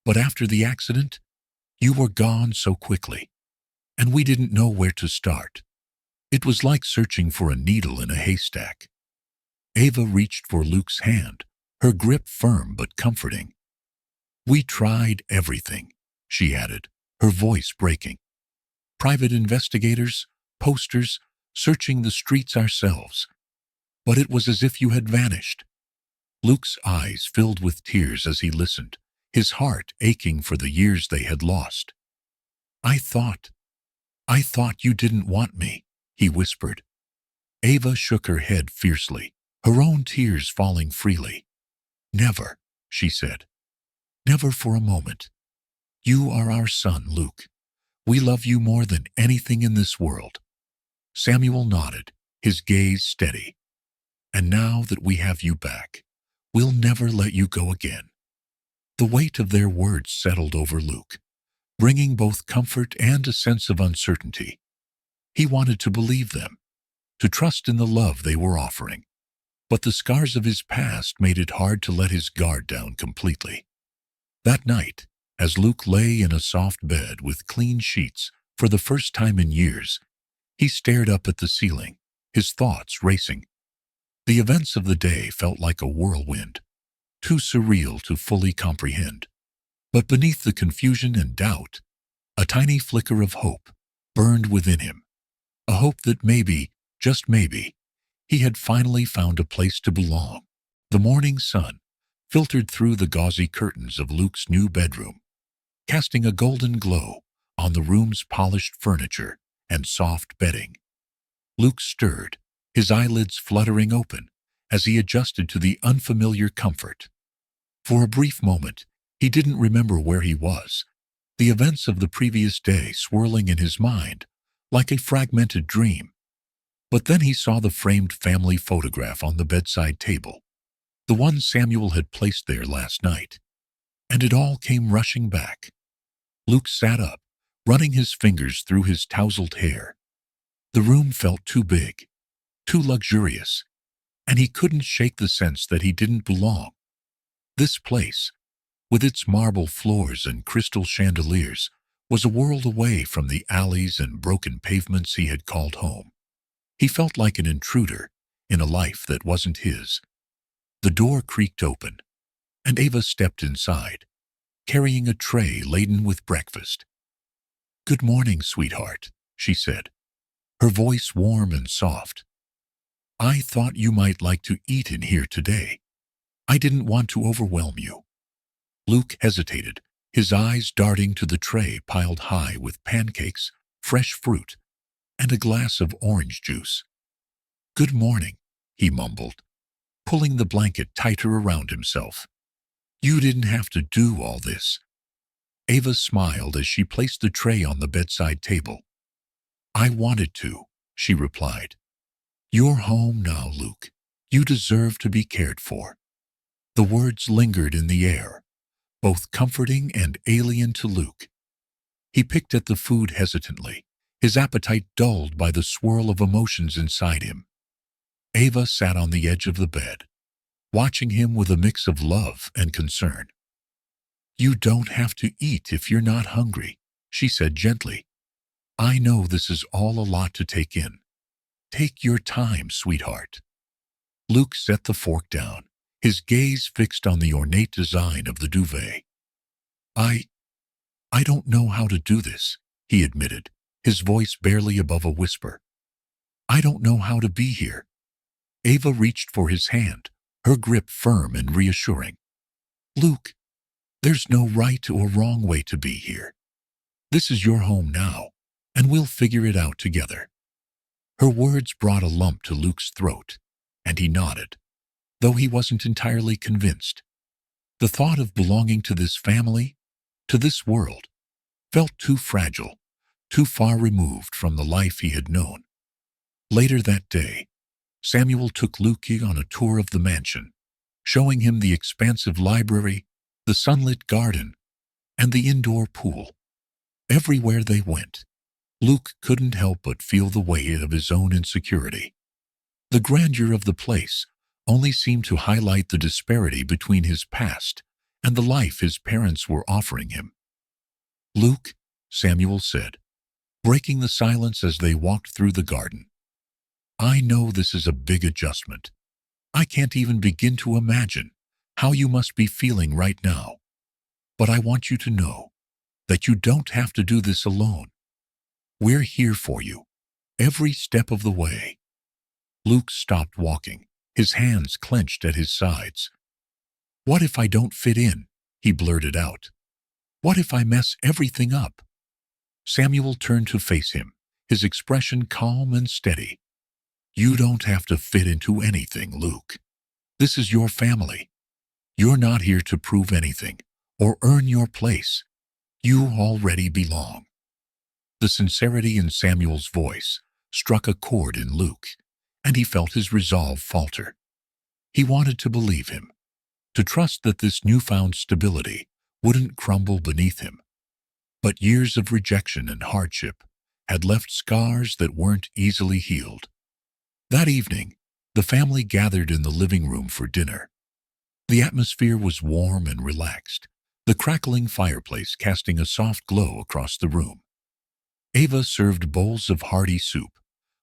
But after the accident, you were gone so quickly, and we didn't know where to start. It was like searching for a needle in a haystack." Ava reached for Luke's hand, her grip firm but comforting. "We tried everything," she added, her voice breaking. "Private investigators, posters, searching the streets ourselves. But it was as if you had vanished." Luke's eyes filled with tears as he listened, his heart aching for the years they had lost. I thought you didn't want me," he whispered. Ava shook her head fiercely, her own tears falling freely. "Never," she said. "Never for a moment. You are our son, Luke. We love you more than anything in this world." Samuel nodded, his gaze steady. "And now that we have you back, we'll never let you go again." The weight of their words settled over Luke, bringing both comfort and a sense of uncertainty. He wanted to believe them, to trust in the love they were offering. But the scars of his past made it hard to let his guard down completely. That night, as Luke lay in a soft bed with clean sheets for the first time in years, he stared up at the ceiling, his thoughts racing. The events of the day felt like a whirlwind, too surreal to fully comprehend. But beneath the confusion and doubt, a tiny flicker of hope burned within him, a hope that maybe, just maybe, he had finally found a place to belong. The morning sun filtered through the gauzy curtains of Luke's new bedroom, casting a golden glow on the room's polished furniture and soft bedding. Luke stirred, his eyelids fluttering open as he adjusted to the unfamiliar comfort. For a brief moment, he didn't remember where he was, the events of the previous day swirling in his mind like a fragmented dream. But then he saw the framed family photograph on the bedside table, the one Samuel had placed there last night, and it all came rushing back. Luke sat up, running his fingers through his tousled hair. The room felt too big, too luxurious, and he couldn't shake the sense that he didn't belong. This place, with its marble floors and crystal chandeliers, was a world away from the alleys and broken pavements he had called home. He felt like an intruder in a life that wasn't his. The door creaked open, and Ava stepped inside, carrying a tray laden with breakfast. "Good morning, sweetheart," she said, her voice warm and soft. I thought you might like to eat in here today. I didn't want to overwhelm you." Luke hesitated, his eyes darting to the tray piled high with pancakes, fresh fruit, and a glass of orange juice. "Good morning," he mumbled, pulling the blanket tighter around himself. "You didn't have to do all this." Ava smiled as she placed the tray on the bedside table. "I wanted to," she replied. "You're home now, Luke. You deserve to be cared for." The words lingered in the air, both comforting and alien to Luke. He picked at the food hesitantly, his appetite dulled by the swirl of emotions inside him. Ava sat on the edge of the bed, watching him with a mix of love and concern. "You don't have to eat if you're not hungry," she said gently. "I know this is all a lot to take in. Take your time, sweetheart." Luke set the fork down, his gaze fixed on the ornate design of the duvet. I don't know how to do this," he admitted, his voice barely above a whisper. "I don't know how to be here." Ava reached for his hand, her grip firm and reassuring. "Luke, there's no right or wrong way to be here. This is your home now, and we'll figure it out together." Her words brought a lump to Luke's throat, and he nodded, though he wasn't entirely convinced. The thought of belonging to this family, to this world, felt too fragile, too far removed from the life he had known. Later that day, Samuel took Luke on a tour of the mansion, showing him the expansive library, the sunlit garden, and the indoor pool. Everywhere they went, Luke couldn't help but feel the weight of his own insecurity. The grandeur of the place only seemed to highlight the disparity between his past and the life his parents were offering him. "Luke," Samuel said, breaking the silence as they walked through the garden, "I know this is a big adjustment. I can't even begin to imagine how you must be feeling right now. But I want you to know that you don't have to do this alone. We're here for you, every step of the way." Luke stopped walking, his hands clenched at his sides. "What if I don't fit in?" he blurted out. "What if I mess everything up?" Samuel turned to face him, his expression calm and steady. "You don't have to fit into anything, Luke. This is your family. You're not here to prove anything or earn your place. You already belong." The sincerity in Samuel's voice struck a chord in Luke, and he felt his resolve falter. He wanted to believe him, to trust that this newfound stability wouldn't crumble beneath him. But years of rejection and hardship had left scars that weren't easily healed. That evening, the family gathered in the living room for dinner. The atmosphere was warm and relaxed, the crackling fireplace casting a soft glow across the room. Ava served bowls of hearty soup,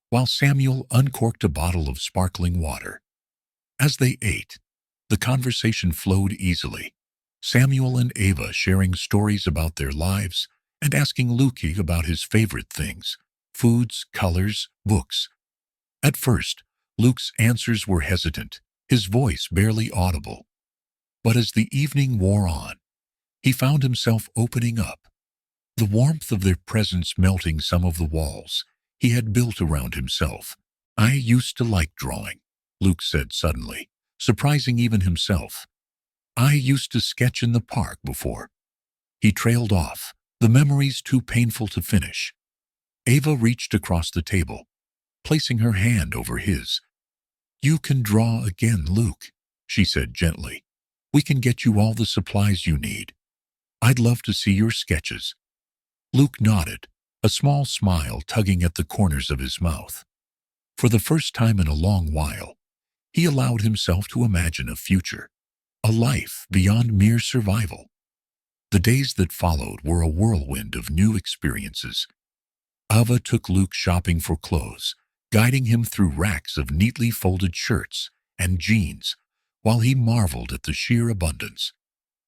while Samuel uncorked a bottle of sparkling water. As they ate, the conversation flowed easily, Samuel and Ava sharing stories about their lives and asking Luke about his favorite things, foods, colors, books. At first, Luke's answers were hesitant, his voice barely audible. But as the evening wore on, he found himself opening up, the warmth of their presence melting some of the walls he had built around himself. "I used to like drawing," Luke said suddenly, surprising even himself. "I used to sketch in the park before." He trailed off, the memories too painful to finish. Ava reached across the table, placing her hand over his. "You can draw again, Luke," she said gently. "We can get you all the supplies you need. I'd love to see your sketches." Luke nodded, a small smile tugging at the corners of his mouth. For the first time in a long while, he allowed himself to imagine a future, a life beyond mere survival. The days that followed were a whirlwind of new experiences. Ava took Luke shopping for clothes, guiding him through racks of neatly folded shirts and jeans, while he marveled at the sheer abundance.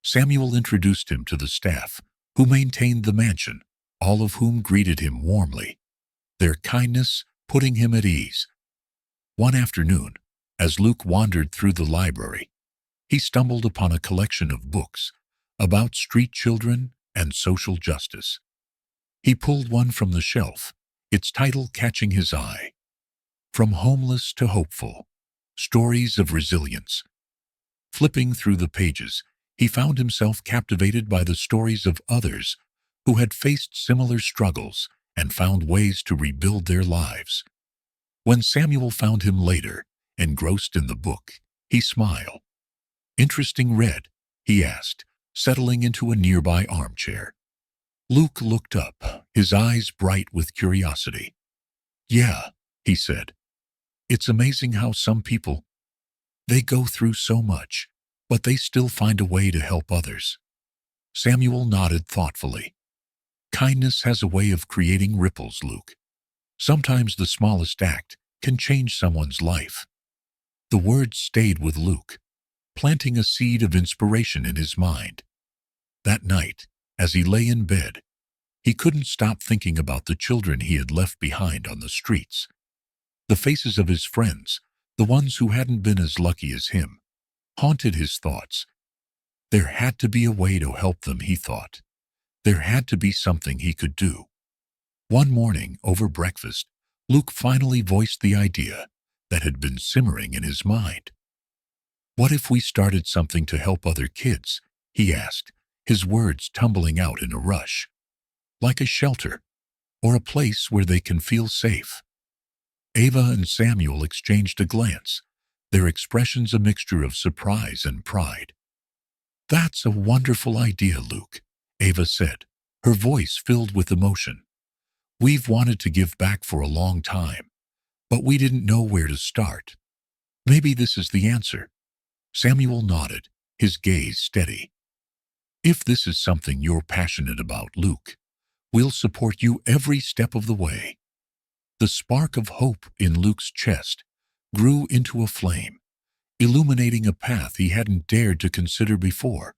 Samuel introduced him to the staff, who maintained the mansion, all of whom greeted him warmly, their kindness putting him at ease. One afternoon, as Luke wandered through the library, he stumbled upon a collection of books about street children and social justice. He pulled one from the shelf, its title catching his eye. From Homeless to Hopeful, Stories of Resilience. Flipping through the pages, he found himself captivated by the stories of others who had faced similar struggles and found ways to rebuild their lives. When Samuel found him later, engrossed in the book, he smiled. "Interesting read?" he asked, settling into a nearby armchair. Luke looked up, his eyes bright with curiosity. "Yeah," he said. "It's amazing how some people, they go through so much, but they still find a way to help others." Samuel nodded thoughtfully. "Kindness has a way of creating ripples, Luke. Sometimes the smallest act can change someone's life." The words stayed with Luke, planting a seed of inspiration in his mind. That night, as he lay in bed, he couldn't stop thinking about the children he had left behind on the streets. The faces of his friends, the ones who hadn't been as lucky as him, haunted his thoughts. There had to be a way to help them, he thought. There had to be something he could do. One morning, over breakfast, Luke finally voiced the idea that had been simmering in his mind. "What if we started something to help other kids?" he asked, his words tumbling out in a rush. "Like a shelter, or a place where they can feel safe." Ava and Samuel exchanged a glance, their expressions a mixture of surprise and pride. "That's a wonderful idea, Luke," Ava said, her voice filled with emotion. "We've wanted to give back for a long time, but we didn't know where to start. Maybe this is the answer." Samuel nodded, his gaze steady. "If this is something you're passionate about, Luke, we'll support you every step of the way." The spark of hope in Luke's chest grew into a flame, illuminating a path he hadn't dared to consider before.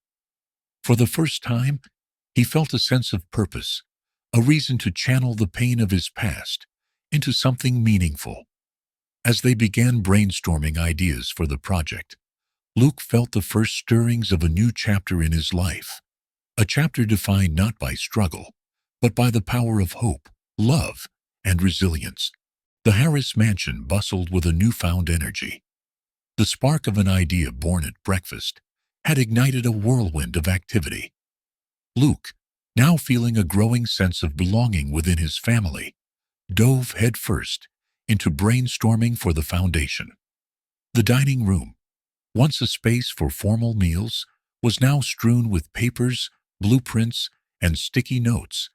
For the first time, he felt a sense of purpose, a reason to channel the pain of his past into something meaningful. As they began brainstorming ideas for the project, Luke felt the first stirrings of a new chapter in his life, a chapter defined not by struggle, but by the power of hope, love, and resilience. The Harris mansion bustled with a newfound energy. The spark of an idea born at breakfast had ignited a whirlwind of activity. Luke, now feeling a growing sense of belonging within his family, dove headfirst into brainstorming for the foundation. The dining room, once a space for formal meals, was now strewn with papers, blueprints, and sticky notes,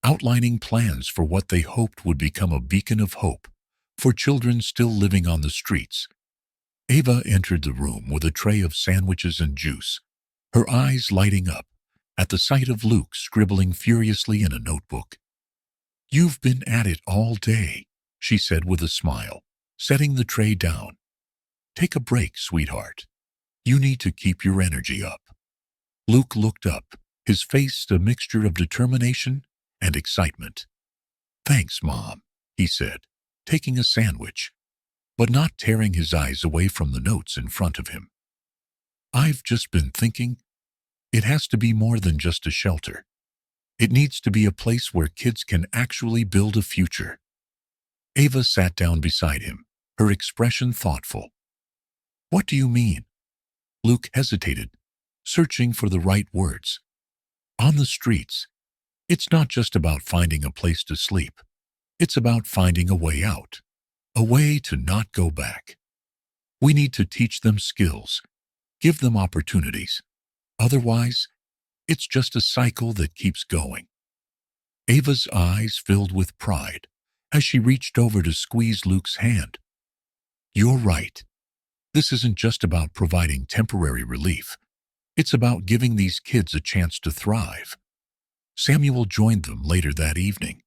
outlining plans for what they hoped would become a beacon of hope for children still living on the streets. Ava entered the room with a tray of sandwiches and juice, her eyes lighting up at the sight of Luke scribbling furiously in a notebook. "You've been at it all day," she said with a smile, setting the tray down. "Take a break, sweetheart. You need to keep your energy up." Luke looked up, his face a mixture of determination and excitement. "Thanks, Mom," he said, taking a sandwich, but not tearing his eyes away from the notes in front of him. "I've just been thinking, it has to be more than just a shelter. It needs to be a place where kids can actually build a future." Ava sat down beside him, her expression thoughtful. "What do you mean?" Luke hesitated, searching for the right words. "On the streets, it's not just about finding a place to sleep. It's about finding a way out, a way to not go back. We need to teach them skills, give them opportunities. Otherwise, it's just a cycle that keeps going." Ava's eyes filled with pride as she reached over to squeeze Luke's hand. "You're right. This isn't just about providing temporary relief. It's about giving these kids a chance to thrive." Samuel joined them later that evening,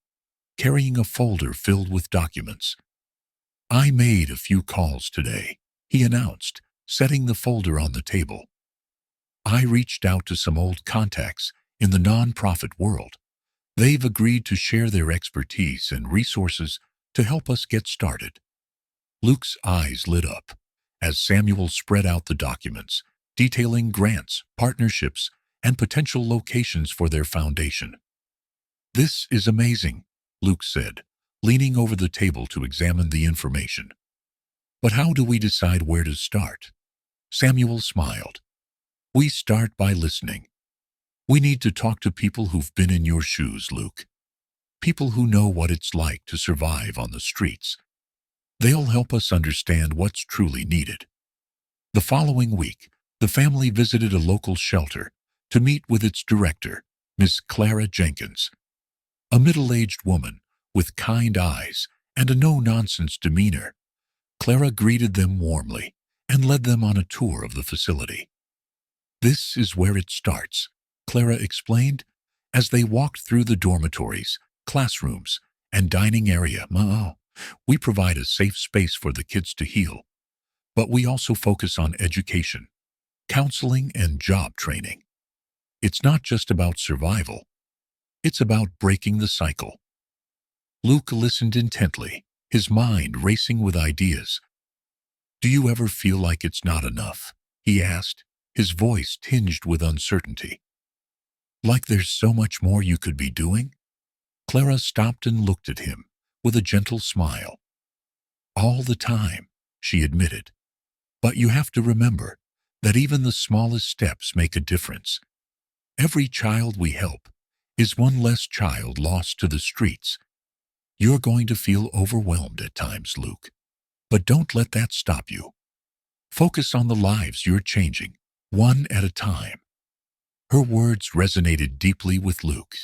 carrying a folder filled with documents. "I made a few calls today," he announced, setting the folder on the table. "I reached out to some old contacts in the nonprofit world. They've agreed to share their expertise and resources to help us get started." Luke's eyes lit up as Samuel spread out the documents, detailing grants, partnerships, and potential locations for their foundation. "This is amazing," Luke said, leaning over the table to examine the information. "But how do we decide where to start?" Samuel smiled. "We start by listening. We need to talk to people who've been in your shoes, Luke. People who know what it's like to survive on the streets. They'll help us understand what's truly needed." The following week, the family visited a local shelter to meet with its director, Miss Clara Jenkins. A middle-aged woman with kind eyes and a no-nonsense demeanor, Clara greeted them warmly and led them on a tour of the facility. "This is where it starts," Clara explained as they walked through the dormitories, classrooms, and dining area. "We provide a safe space for the kids to heal, but we also focus on education, counseling, and job training. It's not just about survival. It's about breaking the cycle." Luke listened intently, his mind racing with ideas. "Do you ever feel like it's not enough?" he asked, his voice tinged with uncertainty. "Like there's so much more you could be doing?" Clara stopped and looked at him with a gentle smile. "All the time," she admitted. "But you have to remember that even the smallest steps make a difference. Every child we help is one less child lost to the streets. You're going to feel overwhelmed at times, Luke, but don't let that stop you. Focus on the lives you're changing, one at a time." Her words resonated deeply with Luke,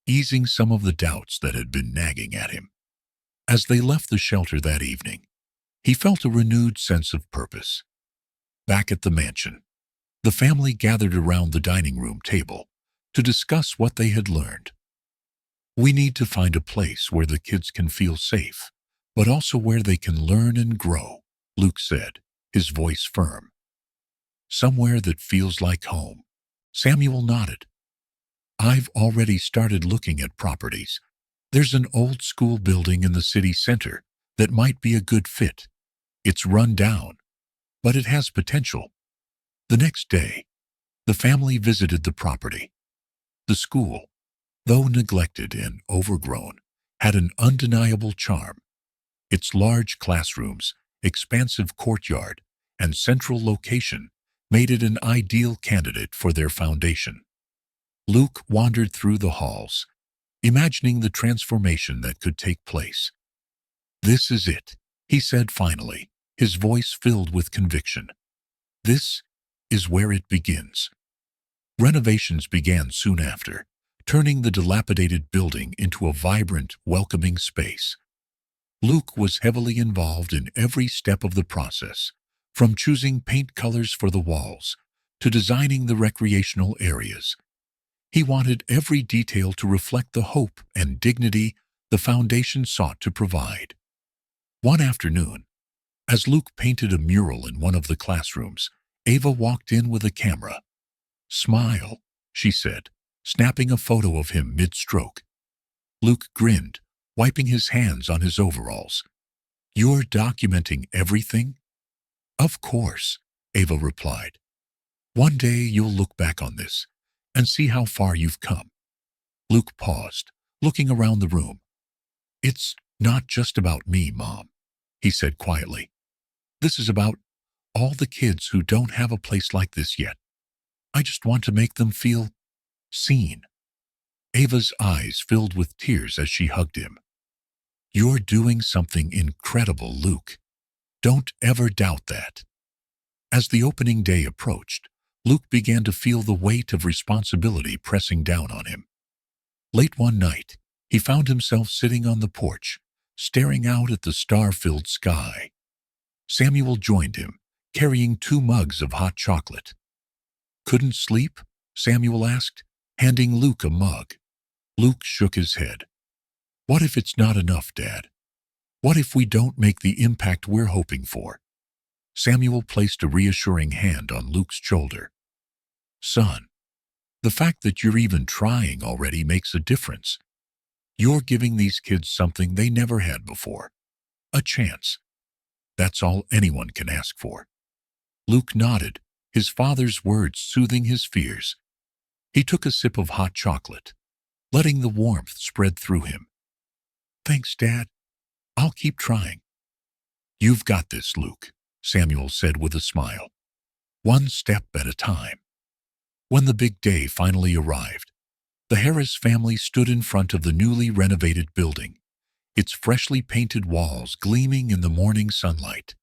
easing some of the doubts that had been nagging at him. As they left the shelter that evening, he felt a renewed sense of purpose. Back at the mansion, the family gathered around the dining room table to discuss what they had learned. "We need to find a place where the kids can feel safe, but also where they can learn and grow," Luke said, his voice firm. "Somewhere that feels like home." Samuel nodded. "I've already started looking at properties. There's an old school building in the city center that might be a good fit. It's run down, but it has potential." The next day, the family visited the property. The school, though neglected and overgrown, had an undeniable charm. Its large classrooms, expansive courtyard, and central location made it an ideal candidate for their foundation. Luke wandered through the halls, imagining the transformation that could take place. "This is it," he said finally, his voice filled with conviction. "This is where it begins." Renovations began soon after, turning the dilapidated building into a vibrant, welcoming space. Luke was heavily involved in every step of the process, from choosing paint colors for the walls to designing the recreational areas. He wanted every detail to reflect the hope and dignity the foundation sought to provide. One afternoon, as Luke painted a mural in one of the classrooms, Ava walked in with a camera. "Smile," she said, snapping a photo of him mid-stroke. Luke grinned, wiping his hands on his overalls. "You're documenting everything?" "Of course," Ava replied. "One day you'll look back on this and see how far you've come." Luke paused, looking around the room. "It's not just about me, Mom," he said quietly. "This is about all the kids who don't have a place like this yet. I just want to make them feel seen." Ava's eyes filled with tears as she hugged him. "You're doing something incredible, Luke. Don't ever doubt that." As the opening day approached, Luke began to feel the weight of responsibility pressing down on him. Late one night, he found himself sitting on the porch, staring out at the star-filled sky. Samuel joined him, carrying 2 mugs of hot chocolate. "Couldn't sleep?" Samuel asked, handing Luke a mug. Luke shook his head. "What if it's not enough, Dad? What if we don't make the impact we're hoping for?" Samuel placed a reassuring hand on Luke's shoulder. "Son, the fact that you're even trying already makes a difference. You're giving these kids something they never had before. A chance." That's all anyone can ask for. Luke nodded, his father's words soothing his fears. He took a sip of hot chocolate, letting the warmth spread through him. Thanks, Dad. I'll keep trying. You've got this, Luke, Samuel said with a smile. One step at a time. When the big day finally arrived, the Harris family stood in front of the newly renovated building, its freshly painted walls gleaming in the morning sunlight.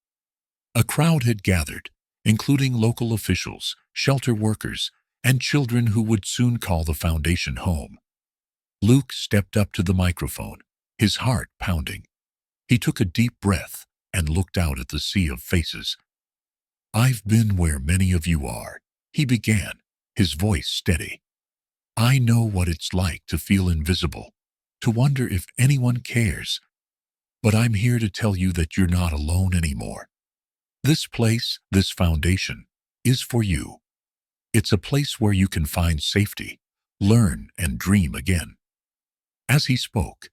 A crowd had gathered, including local officials, shelter workers, and children who would soon call the foundation home. Luke stepped up to the microphone, his heart pounding. He took a deep breath and looked out at the sea of faces. I've been where many of you are, he began, his voice steady. I know what it's like to feel invisible, to wonder if anyone cares. But I'm here to tell you that you're not alone anymore. This place, this foundation, is for you. It's a place where you can find safety, learn, and dream again. As he spoke,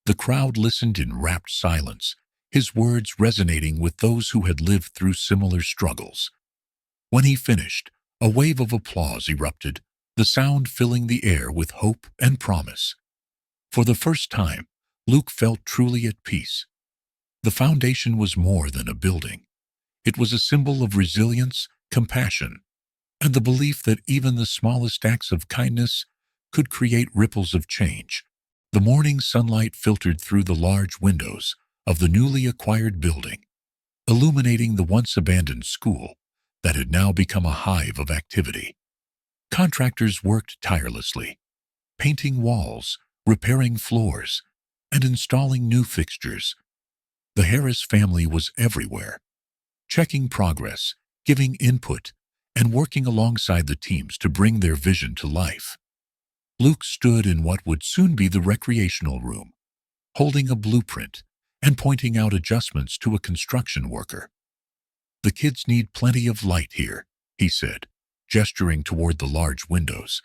the crowd listened in rapt silence, his words resonating with those who had lived through similar struggles. When he finished, a wave of applause erupted, the sound filling the air with hope and promise. For the first time, Luke felt truly at peace. The foundation was more than a building. It was a symbol of resilience, compassion, and the belief that even the smallest acts of kindness could create ripples of change. The morning sunlight filtered through the large windows of the newly acquired building, illuminating the once abandoned school that had now become a hive of activity. Contractors worked tirelessly, painting walls, repairing floors, and installing new fixtures. The Harris family was everywhere, checking progress, giving input, and working alongside the teams to bring their vision to life. Luke stood in what would soon be the recreational room, holding a blueprint and pointing out adjustments to a construction worker. The kids need plenty of light here, he said, gesturing toward the large windows.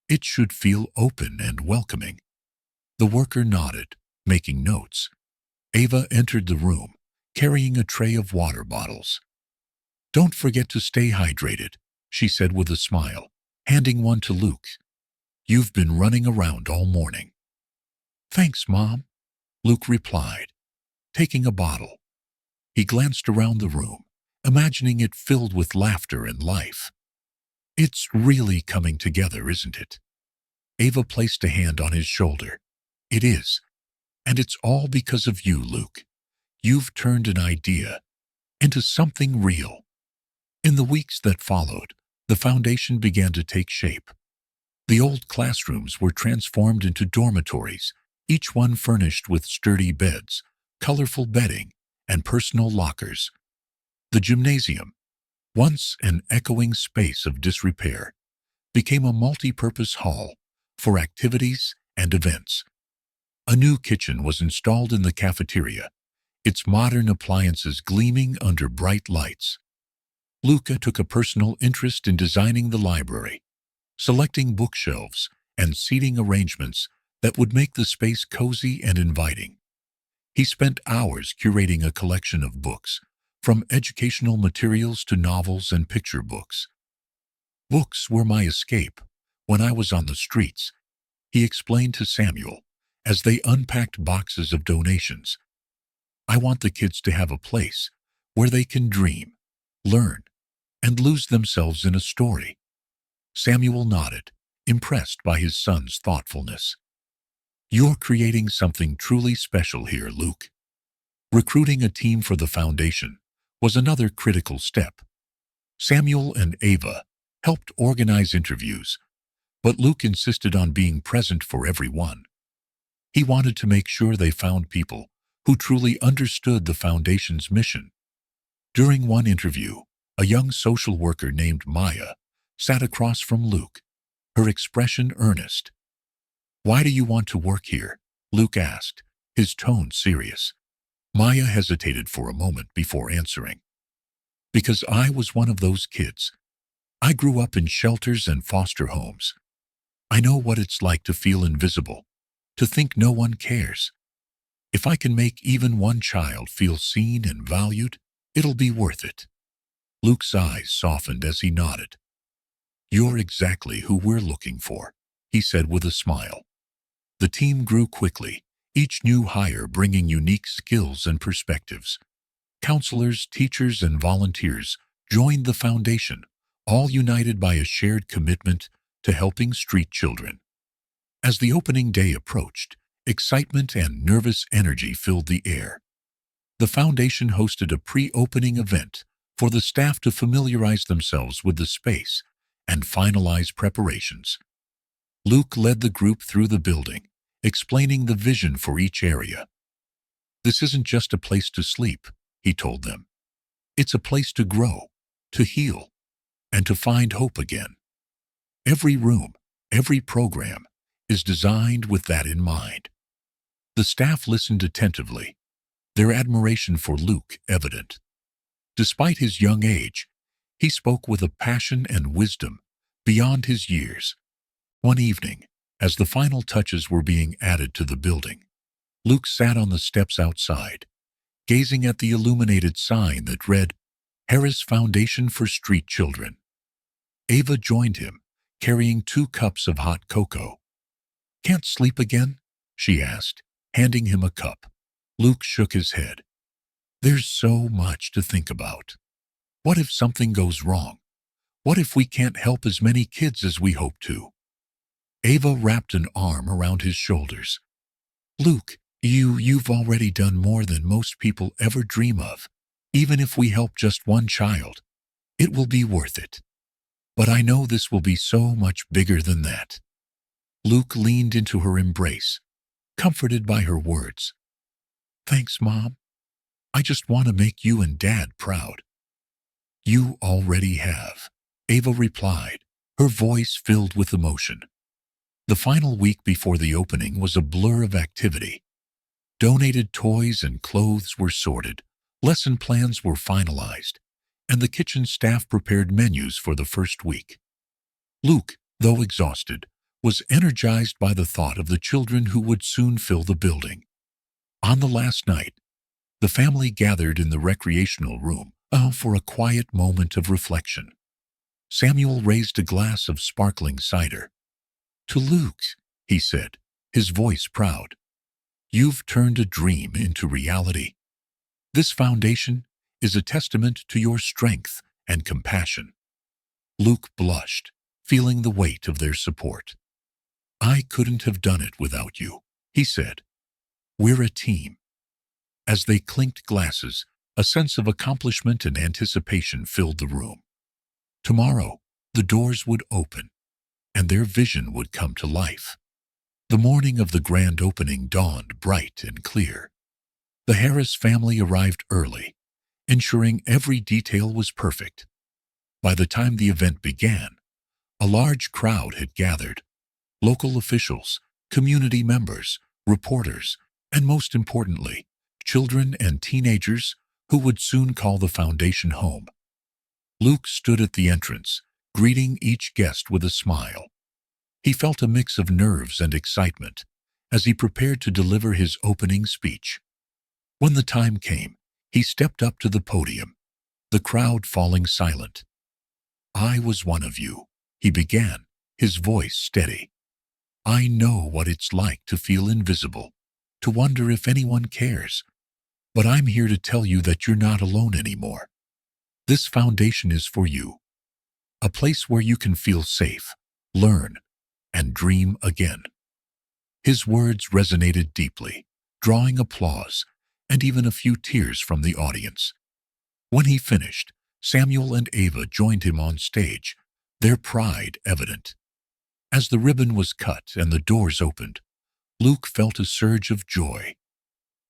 It should feel open and welcoming. The worker nodded, making notes. Ava entered the room, carrying a tray of water bottles. Don't forget to stay hydrated, she said with a smile, handing one to Luke. You've been running around all morning. Thanks, Mom, Luke replied, taking a bottle. He glanced around the room, imagining it filled with laughter and life. It's really coming together, isn't it? Ava placed a hand on his shoulder. It is. And it's all because of you, Luke. You've turned an idea into something real. In the weeks that followed, the foundation began to take shape. The old classrooms were transformed into dormitories, each one furnished with sturdy beds, colorful bedding, and personal lockers. The gymnasium, once an echoing space of disrepair, became a multi-purpose hall for activities and events. A new kitchen was installed in the cafeteria, its modern appliances gleaming under bright lights. Luca took a personal interest in designing the library, selecting bookshelves and seating arrangements that would make the space cozy and inviting. He spent hours curating a collection of books, from educational materials to novels and picture books. Books were my escape when I was on the streets, he explained to Samuel as they unpacked boxes of donations. I want the kids to have a place where they can dream, learn, and lose themselves in a story. Samuel nodded, impressed by his son's thoughtfulness. You're creating something truly special here, Luke. Recruiting a team for the foundation was another critical step. Samuel and Ava helped organize interviews, but Luke insisted on being present for everyone. He wanted to make sure they found people who truly understood the foundation's mission. During one interview, a young social worker named Maya sat across from Luke, her expression earnest. Why do you want to work here? Luke asked, his tone serious. Maya hesitated for a moment before answering. Because I was one of those kids. I grew up in shelters and foster homes. I know what it's like to feel invisible, to think no one cares. If I can make even one child feel seen and valued, it'll be worth it." Luke's eyes softened as he nodded. "You're exactly who we're looking for," he said with a smile. The team grew quickly, each new hire bringing unique skills and perspectives. Counselors, teachers, and volunteers joined the foundation, all united by a shared commitment to helping street children. As the opening day approached, excitement and nervous energy filled the air. The foundation hosted a pre-opening event for the staff to familiarize themselves with the space and finalize preparations. Luke led the group through the building, explaining the vision for each area. "This isn't just a place to sleep," he told them. "It's a place to grow, to heal, and to find hope again. Every room, every program is designed with that in mind." The staff listened attentively, their admiration for Luke evident. Despite his young age, he spoke with a passion and wisdom beyond his years. One evening, as the final touches were being added to the building, Luke sat on the steps outside, gazing at the illuminated sign that read, "Harris Foundation for Street Children." Ava joined him, carrying 2 cups of hot cocoa. "Can't sleep again?" she asked, handing him a cup. Luke shook his head. "There's so much to think about. What if something goes wrong? What if we can't help as many kids as we hope to?" Ava wrapped an arm around his shoulders. "Luke, you've already done more than most people ever dream of. Even if we help just one child, it will be worth it. But I know this will be so much bigger than that." Luke leaned into her embrace, comforted by her words. "Thanks, Mom. I just want to make you and Dad proud." "You already have," Ava replied, her voice filled with emotion. The final week before the opening was a blur of activity. Donated toys and clothes were sorted, lesson plans were finalized, and the kitchen staff prepared menus for the first week. Luke, though exhausted, was energized by the thought of the children who would soon fill the building. On the last night, the family gathered in the recreational room for a quiet moment of reflection. Samuel raised a glass of sparkling cider. "To Luke," he said, his voice proud, "you've turned a dream into reality. This foundation is a testament to your strength and compassion." Luke blushed, feeling the weight of their support. "I couldn't have done it without you," he said. "We're a team." As they clinked glasses, a sense of accomplishment and anticipation filled the room. Tomorrow, the doors would open, and their vision would come to life. The morning of the grand opening dawned bright and clear. The Harris family arrived early, ensuring every detail was perfect. By the time the event began, a large crowd had gathered. Local officials, community members, reporters, and most importantly, children and teenagers who would soon call the foundation home. Luke stood at the entrance, greeting each guest with a smile. He felt a mix of nerves and excitement as he prepared to deliver his opening speech. When the time came, he stepped up to the podium, the crowd falling silent. "I was one of you," he began, his voice steady. "I know what it's like to feel invisible, to wonder if anyone cares. But I'm here to tell you that you're not alone anymore. This foundation is for you. A place where you can feel safe, learn, and dream again." His words resonated deeply, drawing applause and even a few tears from the audience. When he finished, Samuel and Ava joined him on stage, their pride evident. As the ribbon was cut and the doors opened, Luke felt a surge of joy.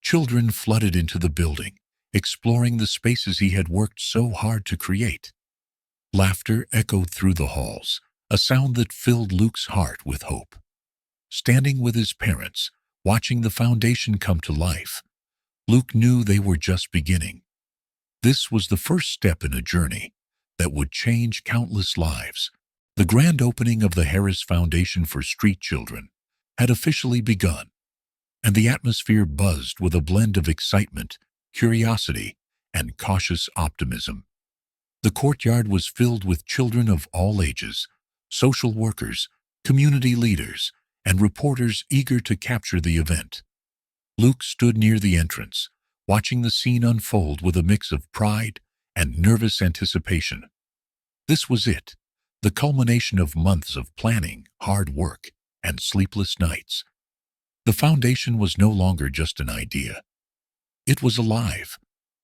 Children flooded into the building, exploring the spaces he had worked so hard to create. Laughter echoed through the halls, a sound that filled Luke's heart with hope. Standing with his parents, watching the foundation come to life, Luke knew they were just beginning. This was the first step in a journey that would change countless lives. The grand opening of the Harris Foundation for Street Children had officially begun. and the atmosphere buzzed with a blend of excitement, curiosity, and cautious optimism. The courtyard was filled with children of all ages, social workers, community leaders, and reporters eager to capture the event. Luke stood near the entrance, watching the scene unfold with a mix of pride and nervous anticipation. This was it, the culmination of months of planning, hard work, and sleepless nights. The foundation was no longer just an idea. It was alive,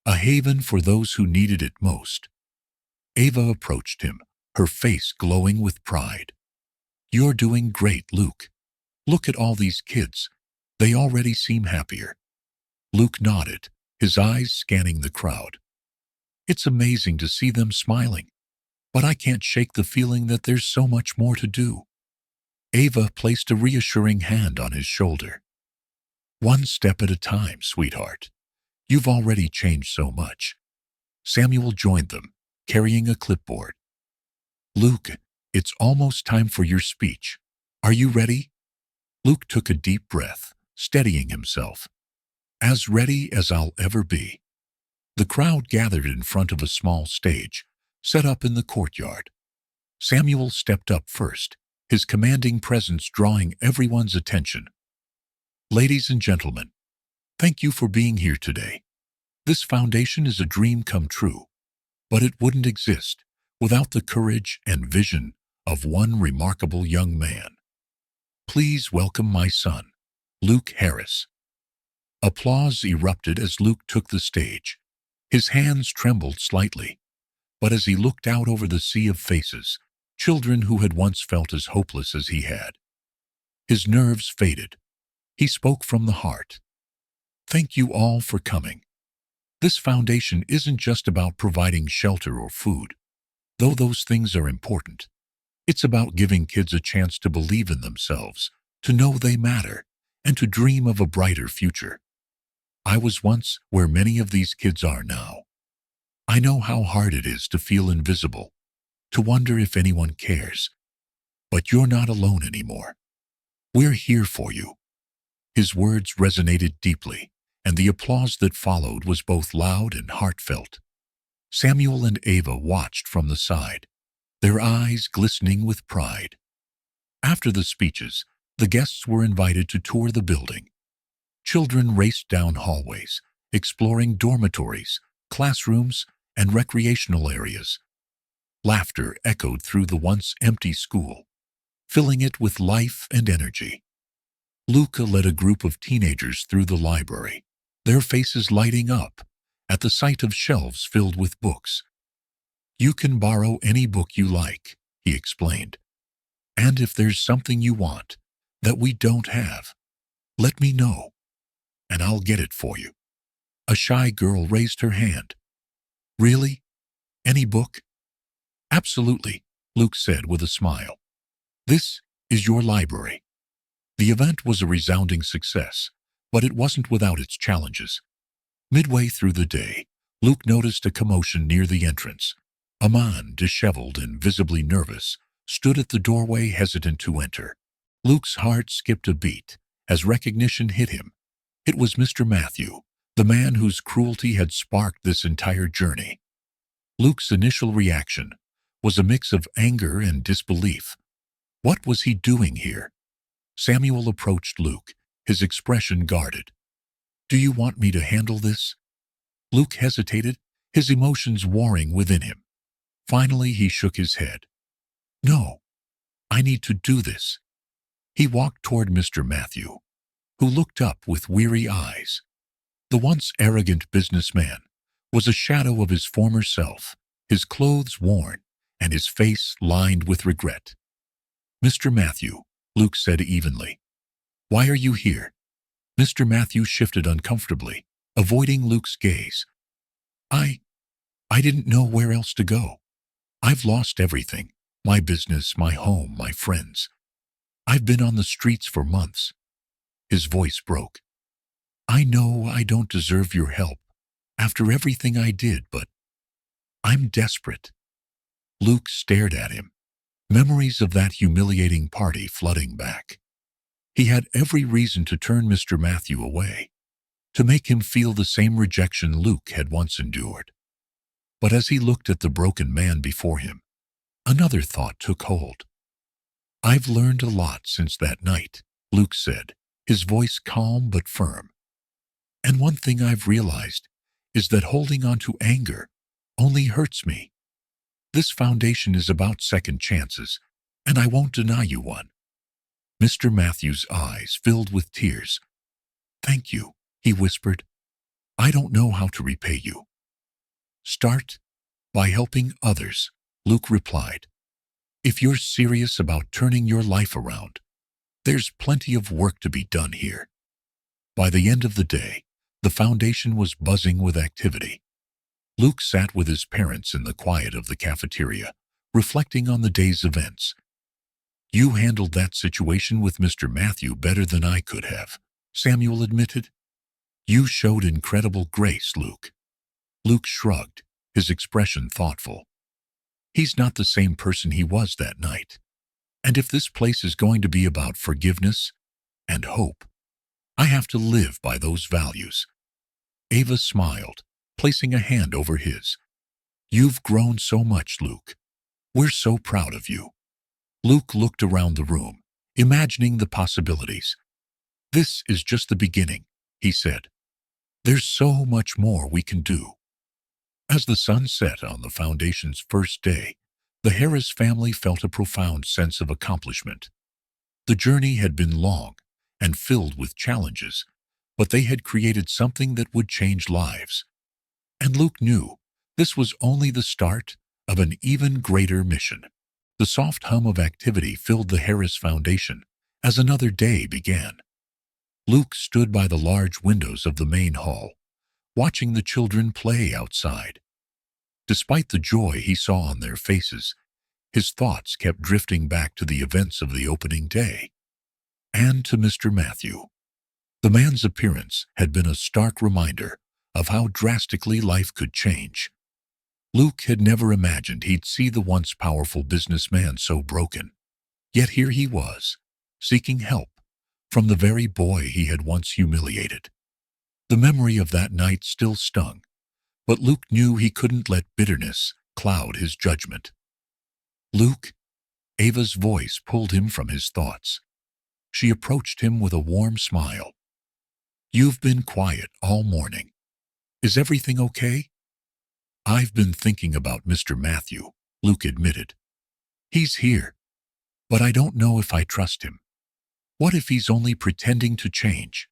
a haven for those who needed it most. Ava approached him, her face glowing with pride. "You're doing great, Luke. Look at all these kids. They already seem happier." Luke nodded, his eyes scanning the crowd. "It's amazing to see them smiling, but I can't shake the feeling that there's so much more to do." Ava placed a reassuring hand on his shoulder. "One step at a time, sweetheart. You've already changed so much." Samuel joined them, carrying a clipboard. "Luke, it's almost time for your speech. Are you ready?" Luke took a deep breath, steadying himself. "As ready as I'll ever be." The crowd gathered in front of a small stage, set up in the courtyard. Samuel stepped up first, his commanding presence drawing everyone's attention. "Ladies and gentlemen, thank you for being here today. This foundation is a dream come true, but it wouldn't exist without the courage and vision of one remarkable young man. Please welcome my son, Luke Harris." Applause erupted as Luke took the stage. His hands trembled slightly, but as he looked out over the sea of faces, children who had once felt as hopeless as he had, his nerves faded. He spoke from the heart. "Thank you all for coming. This foundation isn't just about providing shelter or food, though those things are important. It's about giving kids a chance to believe in themselves, to know they matter, and to dream of a brighter future. I was once where many of these kids are now. I know how hard it is to feel invisible, to wonder if anyone cares. But you're not alone anymore. We're here for you." His words resonated deeply, and the applause that followed was both loud and heartfelt. Samuel and Ava watched from the side, their eyes glistening with pride. After the speeches, the guests were invited to tour the building. Children raced down hallways, exploring dormitories, classrooms, and recreational areas. Laughter echoed through the once empty school, filling it with life and energy. Luca led a group of teenagers through the library, their faces lighting up at the sight of shelves filled with books. "You can borrow any book you like," he explained. "And if there's something you want that we don't have, let me know, and I'll get it for you." A shy girl raised her hand. "Really? Any book?" "Absolutely," Luke said with a smile. "This is your library." The event was a resounding success, but it wasn't without its challenges. Midway through the day, Luke noticed a commotion near the entrance. A man, disheveled and visibly nervous, stood at the doorway hesitant to enter. Luke's heart skipped a beat as recognition hit him. It was Mr. Matthew, the man whose cruelty had sparked this entire journey. Luke's initial reaction was a mix of anger and disbelief. What was he doing here? Samuel approached Luke, his expression guarded. "Do you want me to handle this?" Luke hesitated, his emotions warring within him. Finally, he shook his head. "No, I need to do this." He walked toward Mr. Matthew, who looked up with weary eyes. The once arrogant businessman was a shadow of his former self, his clothes worn and his face lined with regret. "Mr. Matthew," Luke said evenly, "why are you here?" Mr. Matthew shifted uncomfortably, avoiding Luke's gaze. I didn't know where else to go. I've lost everything, my business, my home, my friends. I've been on the streets for months." His voice broke. "I know I don't deserve your help after everything I did, but I'm desperate." Luke stared at him, memories of that humiliating party flooding back. He had every reason to turn Mr. Matthew away, to make him feel the same rejection Luke had once endured. But as he looked at the broken man before him, another thought took hold. "I've learned a lot since that night," Luke said, his voice calm but firm. "And one thing I've realized is that holding on to anger only hurts me. This foundation is about second chances, and I won't deny you one." Mr. Matthew's eyes filled with tears. "Thank you," he whispered. "I don't know how to repay you." "Start by helping others," Luke replied. "If you're serious about turning your life around, there's plenty of work to be done here." By the end of the day, the foundation was buzzing with activity. Luke sat with his parents in the quiet of the cafeteria, reflecting on the day's events. "You handled that situation with Mr. Matthew better than I could have," Samuel admitted. "You showed incredible grace, Luke." Luke shrugged, his expression thoughtful. He's not the same person he was that night. And if this place is going to be about forgiveness and hope, I have to live by those values. Ava smiled, placing a hand over his. "You've grown so much, Luke. We're so proud of you." Luke looked around the room, imagining the possibilities. "This is just the beginning," he said. "There's so much more we can do." As the sun set on the foundation's first day, the Harris family felt a profound sense of accomplishment. The journey had been long and filled with challenges, but they had created something that would change lives. And Luke knew this was only the start of an even greater mission. The soft hum of activity filled the Harris Foundation as another day began. Luke stood by the large windows of the main hall, watching the children play outside. Despite the joy he saw on their faces, his thoughts kept drifting back to the events of the opening day, and to Mr. Matthew. The man's appearance had been a stark reminder of how drastically life could change. Luke had never imagined he'd see the once powerful businessman so broken. Yet here he was, seeking help from the very boy he had once humiliated. The memory of that night still stung, but Luke knew he couldn't let bitterness cloud his judgment. "Luke," Ava's voice pulled him from his thoughts. She approached him with a warm smile. "You've been quiet all morning. Is everything okay?" "I've been thinking about Mr. Matthew," Luke admitted. "He's here, but I don't know if I trust him. What if he's only pretending to change?"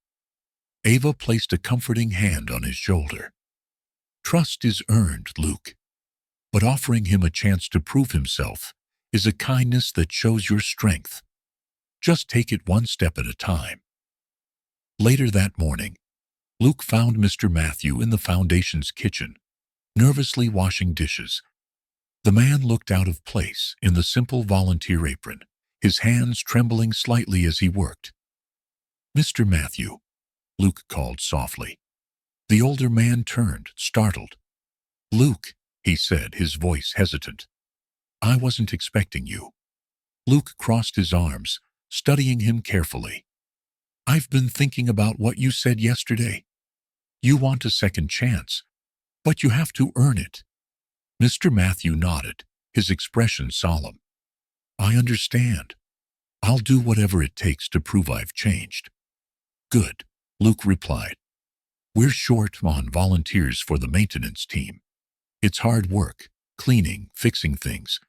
Ava placed a comforting hand on his shoulder. "Trust is earned, Luke, but offering him a chance to prove himself is a kindness that shows your strength. Just take it one step at a time." Later that morning, Luke found Mr. Matthew in the foundation's kitchen, nervously washing dishes. The man looked out of place in the simple volunteer apron, his hands trembling slightly as he worked. "Mr. Matthew," Luke called softly. The older man turned, startled. "Luke," he said, his voice hesitant. "I wasn't expecting you." Luke crossed his arms, studying him carefully. "I've been thinking about what you said yesterday. You want a second chance, but you have to earn it." Mr. Matthew nodded, his expression solemn. "I understand. I'll do whatever it takes to prove I've changed." "Good," Luke replied. "We're short on volunteers for the maintenance team. It's hard work, cleaning, fixing things,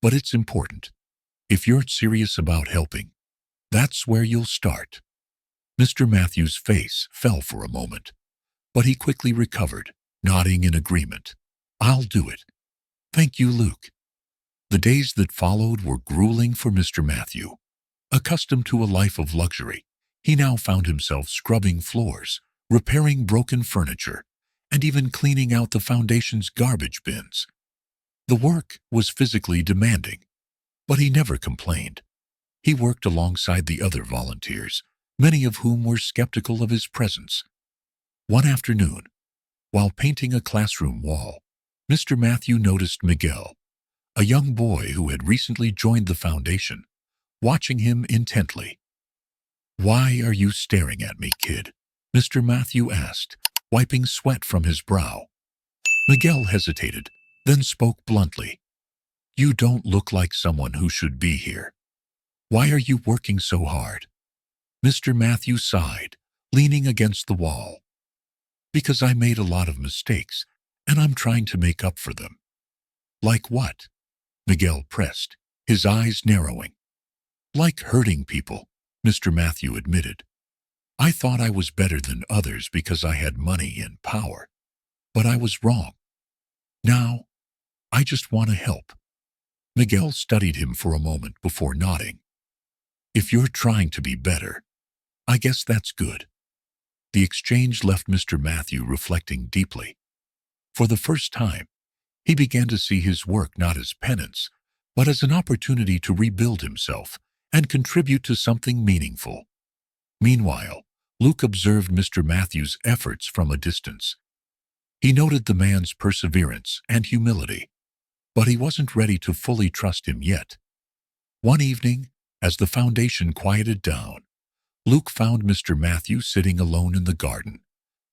but it's important. If you're serious about helping, that's where you'll start." Mr. Matthew's face fell for a moment, but he quickly recovered, nodding in agreement. "I'll do it. Thank you, Luke." The days that followed were grueling for Mr. Matthew. Accustomed to a life of luxury, he now found himself scrubbing floors, repairing broken furniture, and even cleaning out the foundation's garbage bins. The work was physically demanding, but he never complained. He worked alongside the other volunteers, many of whom were skeptical of his presence. One afternoon, while painting a classroom wall, Mr. Matthew noticed Miguel, a young boy who had recently joined the foundation, watching him intently. "Why are you staring at me, kid?" Mr. Matthew asked, wiping sweat from his brow. Miguel hesitated, then spoke bluntly. "You don't look like someone who should be here. Why are you working so hard?" Mr. Matthew sighed, leaning against the wall. "Because I made a lot of mistakes, and I'm trying to make up for them." "Like what?" Miguel pressed, his eyes narrowing. "Like hurting people," Mr. Matthew admitted. "I thought I was better than others because I had money and power. But I was wrong. Now, I just want to help." Miguel studied him for a moment before nodding. "If you're trying to be better, I guess that's good." The exchange left Mr. Matthew reflecting deeply. For the first time, he began to see his work not as penance, but as an opportunity to rebuild himself and contribute to something meaningful. Meanwhile, Luke observed Mr. Matthew's efforts from a distance. He noted the man's perseverance and humility, but he wasn't ready to fully trust him yet. One evening, as the foundation quieted down, Luke found Mr. Matthew sitting alone in the garden,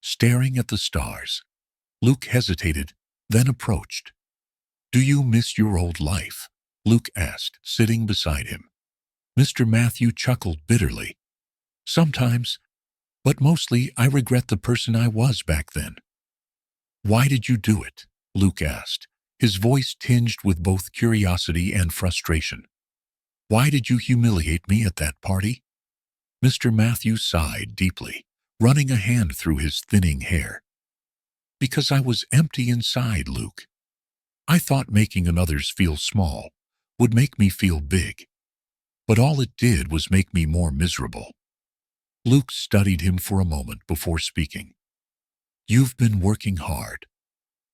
staring at the stars. Luke hesitated, then approached. "Do you miss your old life?" Luke asked, sitting beside him. Mr. Matthew chuckled bitterly. "Sometimes, but mostly I regret the person I was back then." "Why did you do it?" Luke asked, his voice tinged with both curiosity and frustration. "Why did you humiliate me at that party?" Mr. Matthew sighed deeply, running a hand through his thinning hair. "Because I was empty inside, Luke. I thought making others feel small would make me feel big. But all it did was make me more miserable." Luke studied him for a moment before speaking. "You've been working hard.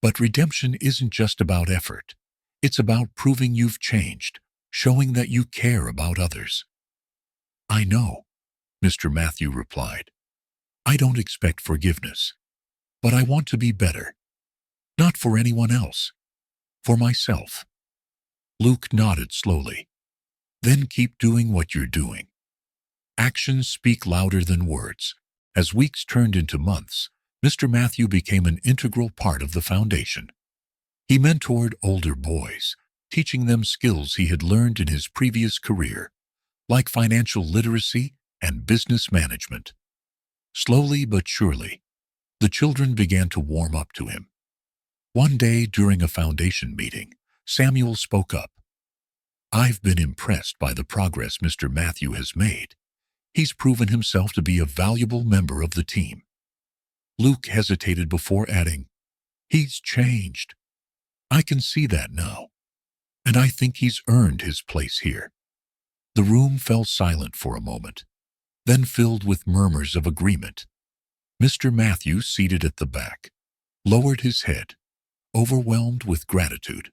But redemption isn't just about effort. It's about proving you've changed, showing that you care about others." "I know," Mr. Matthew replied. "I don't expect forgiveness. But I want to be better. Not for anyone else. For myself." Luke nodded slowly. "Then keep doing what you're doing. Actions speak louder than words." As weeks turned into months, Mr. Matthew became an integral part of the foundation. He mentored older boys, teaching them skills he had learned in his previous career, like financial literacy and business management. Slowly but surely, the children began to warm up to him. One day during a foundation meeting, Samuel spoke up. "I've been impressed by the progress Mr. Matthew has made. He's proven himself to be a valuable member of the team." Luke hesitated before adding, "He's changed. I can see that now. And I think he's earned his place here." The room fell silent for a moment, then filled with murmurs of agreement. Mr. Matthew, seated at the back, lowered his head, overwhelmed with gratitude.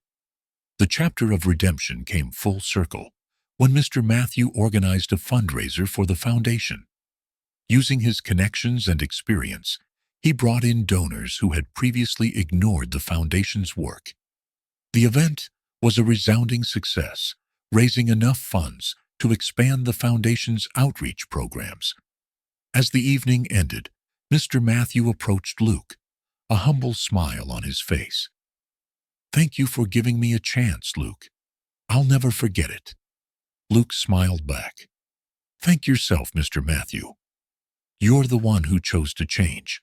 The chapter of redemption came full circle when Mr. Matthew organized a fundraiser for the foundation. Using his connections and experience, he brought in donors who had previously ignored the foundation's work. The event was a resounding success, raising enough funds to expand the foundation's outreach programs. As the evening ended, Mr. Matthew approached Luke, a humble smile on his face. "Thank you for giving me a chance, Luke. I'll never forget it." Luke smiled back. "Thank yourself, Mr. Matthew. You're the one who chose to change."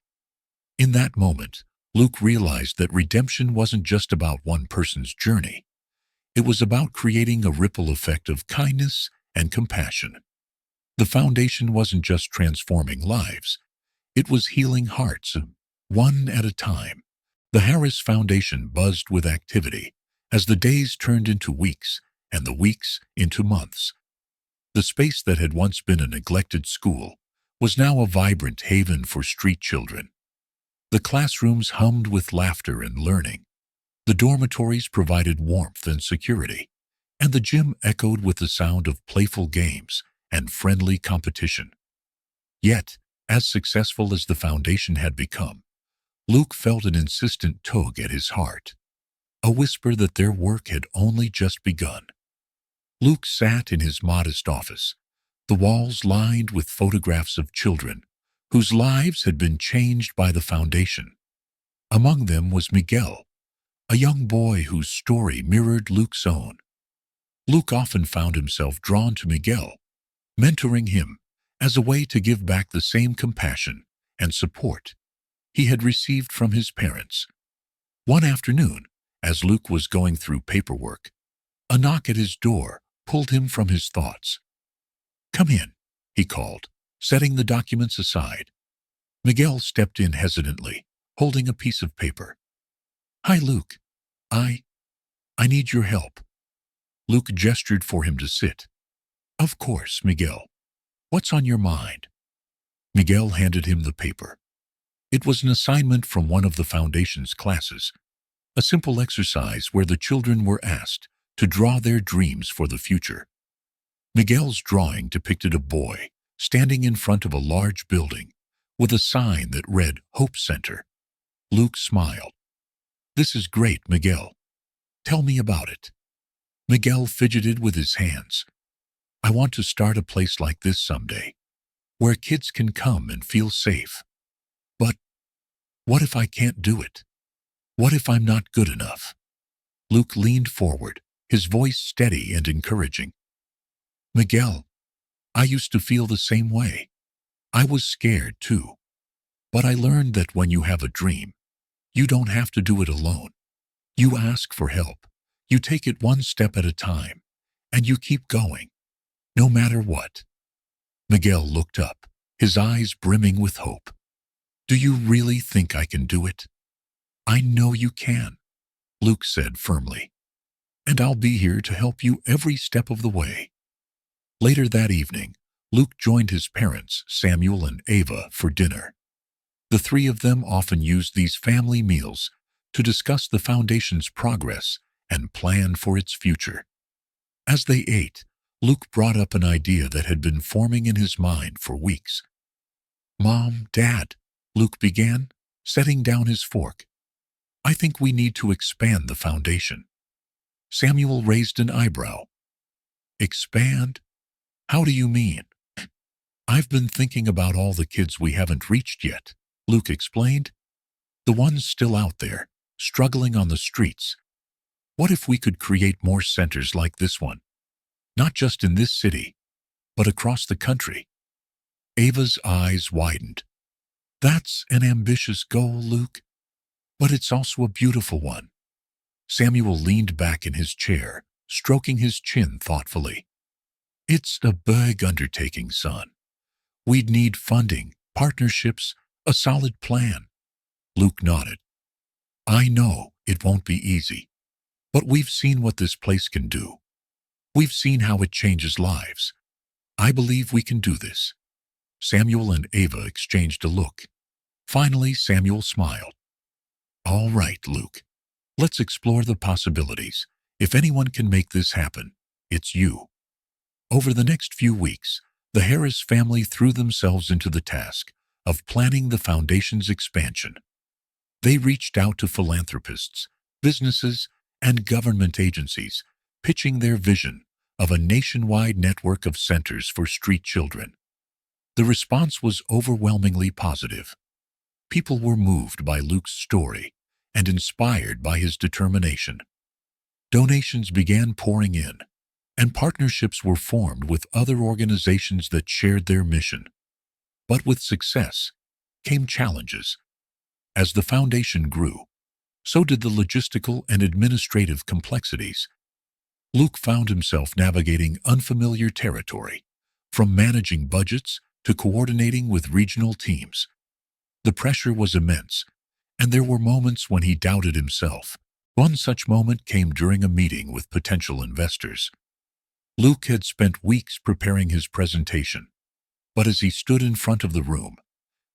In that moment, Luke realized that redemption wasn't just about one person's journey. It was about creating a ripple effect of kindness and compassion. The foundation wasn't just transforming lives. It was healing hearts, one at a time. The Harris Foundation buzzed with activity as the days turned into weeks and the weeks into months. The space that had once been a neglected school was now a vibrant haven for street children. The classrooms hummed with laughter and learning. The dormitories provided warmth and security, and the gym echoed with the sound of playful games and friendly competition. Yet, as successful as the foundation had become, Luke felt an insistent tug at his heart, a whisper that their work had only just begun. Luke sat in his modest office, the walls lined with photographs of children whose lives had been changed by the foundation. Among them was Miguel, a young boy whose story mirrored Luke's own. Luke often found himself drawn to Miguel, mentoring him as a way to give back the same compassion and support he had received from his parents. One afternoon, as Luke was going through paperwork, a knock at his door pulled him from his thoughts. "Come in," he called, setting the documents aside. Miguel stepped in hesitantly, holding a piece of paper. "Hi, Luke. I need your help." Luke gestured for him to sit. "Of course, Miguel. What's on your mind?" Miguel handed him the paper. It was an assignment from one of the Foundation's classes, a simple exercise where the children were asked to draw their dreams for the future. Miguel's drawing depicted a boy standing in front of a large building with a sign that read Hope Center. Luke smiled. "This is great, Miguel. Tell me about it." Miguel fidgeted with his hands. "I want to start a place like this someday, where kids can come and feel safe. But what if I can't do it? What if I'm not good enough?" Luke leaned forward, his voice steady and encouraging. "Miguel, I used to feel the same way. I was scared too. But I learned that when you have a dream, you don't have to do it alone. You ask for help. You take it one step at a time, and you keep going, no matter what." Miguel looked up, his eyes brimming with hope. "Do you really think I can do it?" "I know you can," Luke said firmly. "And I'll be here to help you every step of the way." Later that evening, Luke joined his parents, Samuel and Ava, for dinner. The three of them often used these family meals to discuss the Foundation's progress and plan for its future. As they ate, Luke brought up an idea that had been forming in his mind for weeks. "Mom, Dad," Luke began, setting down his fork, "I think we need to expand the Foundation." Samuel raised an eyebrow. "Expand? How do you mean?" "I've been thinking about all the kids we haven't reached yet," Luke explained. "The ones still out there, struggling on the streets. What if we could create more centers like this one? Not just in this city, but across the country." Ava's eyes widened. "That's an ambitious goal, Luke, but it's also a beautiful one." Samuel leaned back in his chair, stroking his chin thoughtfully. "It's a big undertaking, son. We'd need funding, partnerships, a solid plan." Luke nodded. "I know it won't be easy, but we've seen what this place can do. We've seen how it changes lives. I believe we can do this." Samuel and Ava exchanged a look. Finally, Samuel smiled. "All right, Luke. Let's explore the possibilities. If anyone can make this happen, it's you." Over the next few weeks, the Harris family threw themselves into the task of planning the Foundation's expansion. They reached out to philanthropists, businesses, and government agencies, pitching their vision of a nationwide network of centers for street children. The response was overwhelmingly positive. People were moved by Luke's story and inspired by his determination. Donations began pouring in, and partnerships were formed with other organizations that shared their mission. But with success came challenges. As the Foundation grew, so did the logistical and administrative complexities. Luke found himself navigating unfamiliar territory, from managing budgets to coordinating with regional teams. The pressure was immense, and there were moments when he doubted himself. One such moment came during a meeting with potential investors. Luke had spent weeks preparing his presentation, but as he stood in front of the room,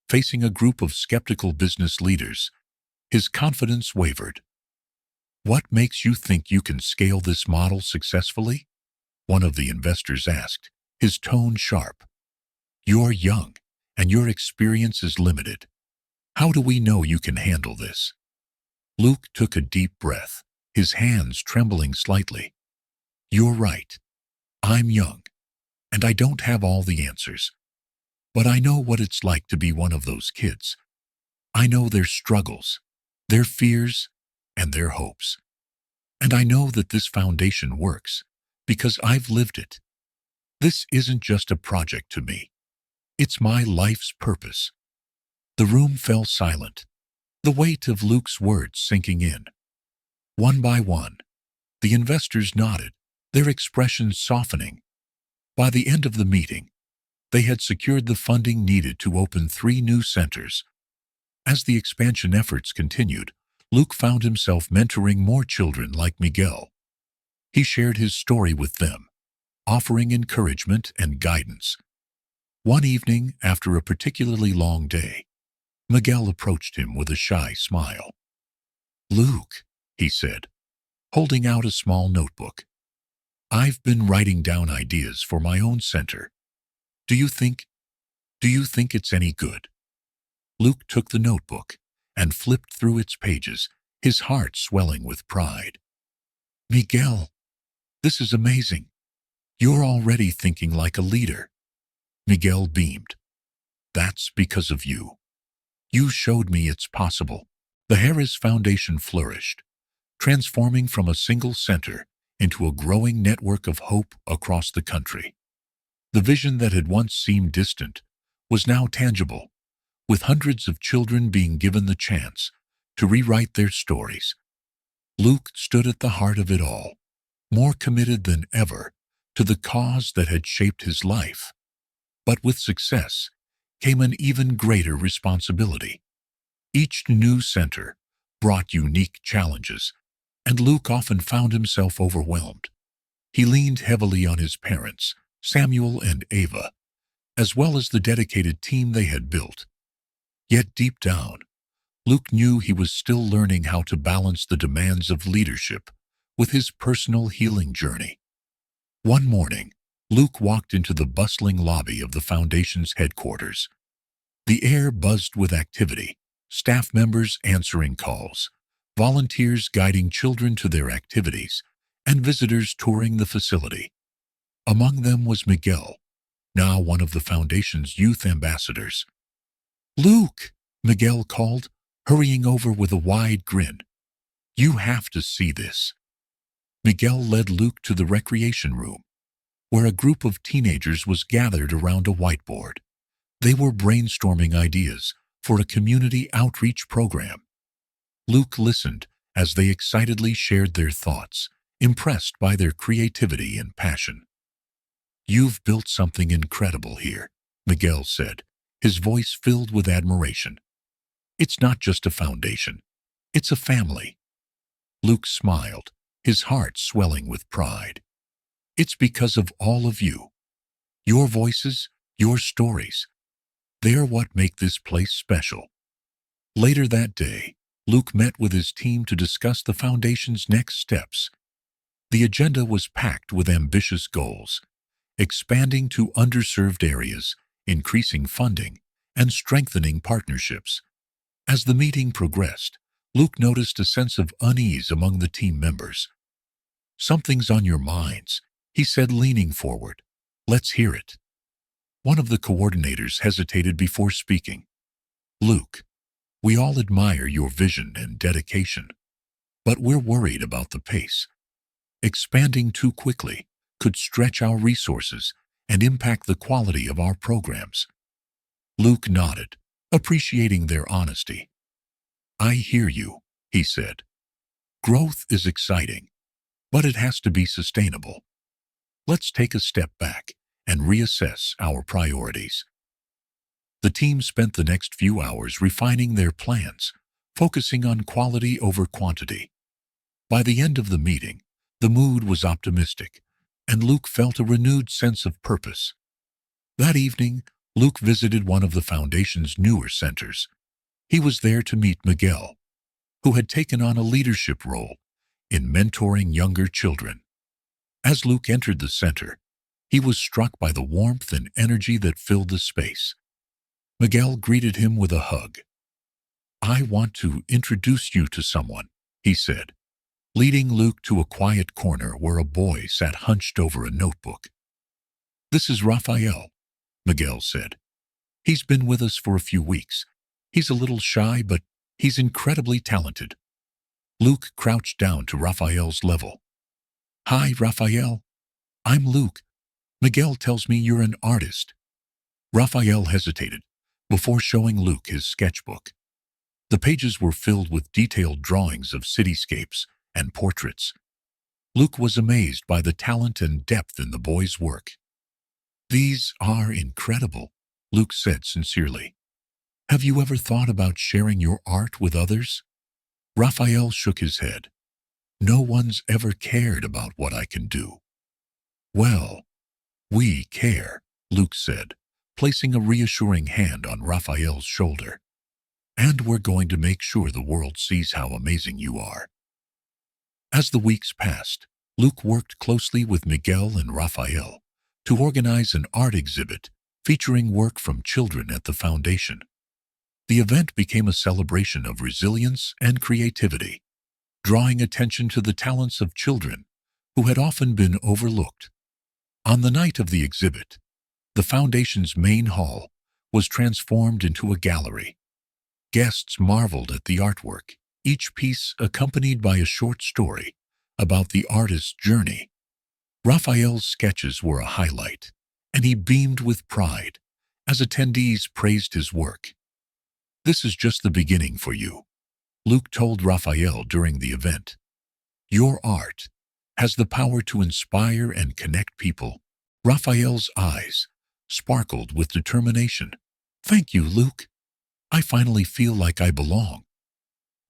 facing a group of skeptical business leaders, his confidence wavered. "What makes you think you can scale this model successfully?" one of the investors asked, his tone sharp. "You're young, and your experience is limited. How do we know you can handle this?" Luke took a deep breath, his hands trembling slightly. "You're right. I'm young, and I don't have all the answers. But I know what it's like to be one of those kids. I know their struggles, their fears, and their hopes. And I know that this foundation works because I've lived it. This isn't just a project to me. It's my life's purpose." The room fell silent, the weight of Luke's words sinking in. One by one, the investors nodded, their expressions softening. By the end of the meeting, they had secured the funding needed to open 3 new centers. As the expansion efforts continued, Luke found himself mentoring more children like Miguel. He shared his story with them, offering encouragement and guidance. One evening, after a particularly long day, Miguel approached him with a shy smile. "Luke," he said, holding out a small notebook, "I've been writing down ideas for my own center. Do you think it's any good?" Luke took the notebook and flipped through its pages, his heart swelling with pride. "Miguel, this is amazing. You're already thinking like a leader." Miguel beamed. "That's because of you. You showed me it's possible." The Harris Foundation flourished, transforming from a single center into a growing network of hope across the country. The vision that had once seemed distant was now tangible, with hundreds of children being given the chance to rewrite their stories. Luke stood at the heart of it all, more committed than ever to the cause that had shaped his life. But with success came an even greater responsibility. Each new center brought unique challenges, and Luke often found himself overwhelmed. He leaned heavily on his parents, Samuel and Ava, as well as the dedicated team they had built. Yet deep down, Luke knew he was still learning how to balance the demands of leadership with his personal healing journey. One morning, Luke walked into the bustling lobby of the Foundation's headquarters. The air buzzed with activity, staff members answering calls, volunteers guiding children to their activities, and visitors touring the facility. Among them was Miguel, now one of the Foundation's youth ambassadors. "Luke," Miguel called, hurrying over with a wide grin. "You have to see this." Miguel led Luke to the recreation room, where a group of teenagers was gathered around a whiteboard. They were brainstorming ideas for a community outreach program. Luke listened as they excitedly shared their thoughts, impressed by their creativity and passion. "You've built something incredible here," Miguel said, his voice filled with admiration. "It's not just a foundation, it's a family." Luke smiled, his heart swelling with pride. "It's because of all of you. Your voices, your stories. They're what make this place special." Later that day, Luke met with his team to discuss the Foundation's next steps. The agenda was packed with ambitious goals, expanding to underserved areas, increasing funding, and strengthening partnerships. As the meeting progressed, Luke noticed a sense of unease among the team members. "Something's on your minds," he said, leaning forward. "Let's hear it." One of the coordinators hesitated before speaking. "Luke, we all admire your vision and dedication, but we're worried about the pace. Expanding too quickly could stretch our resources and impact the quality of our programs." Luke nodded, appreciating their honesty. "I hear you," he said. "Growth is exciting, but it has to be sustainable. Let's take a step back and reassess our priorities." The team spent the next few hours refining their plans, focusing on quality over quantity. By the end of the meeting, the mood was optimistic, and Luke felt a renewed sense of purpose. That evening, Luke visited one of the Foundation's newer centers. He was there to meet Miguel, who had taken on a leadership role in mentoring younger children. As Luke entered the center, he was struck by the warmth and energy that filled the space. Miguel greeted him with a hug. "I want to introduce you to someone," he said, leading Luke to a quiet corner where a boy sat hunched over a notebook. "This is Raphael," Miguel said. "He's been with us for a few weeks. He's a little shy, but he's incredibly talented." Luke crouched down to Raphael's level. "Hi, Raphael. I'm Luke. Miguel tells me you're an artist." Raphael hesitated before showing Luke his sketchbook. The pages were filled with detailed drawings of cityscapes and portraits. Luke was amazed by the talent and depth in the boy's work. "These are incredible," Luke said sincerely. "Have you ever thought about sharing your art with others?" Raphael shook his head. "No one's ever cared about what I can do." "Well, we care," Luke said, placing a reassuring hand on Raphael's shoulder. "And we're going to make sure the world sees how amazing you are." As the weeks passed, Luke worked closely with Miguel and Raphael to organize an art exhibit featuring work from children at the foundation. The event became a celebration of resilience and creativity, drawing attention to the talents of children who had often been overlooked. On the night of the exhibit, the foundation's main hall was transformed into a gallery. Guests marveled at the artwork, each piece accompanied by a short story about the artist's journey. Raphael's sketches were a highlight, and he beamed with pride as attendees praised his work. "This is just the beginning for you," Luke told Raphael during the event. "Your art has the power to inspire and connect people." Raphael's eyes sparkled with determination. "Thank you, Luke. I finally feel like I belong."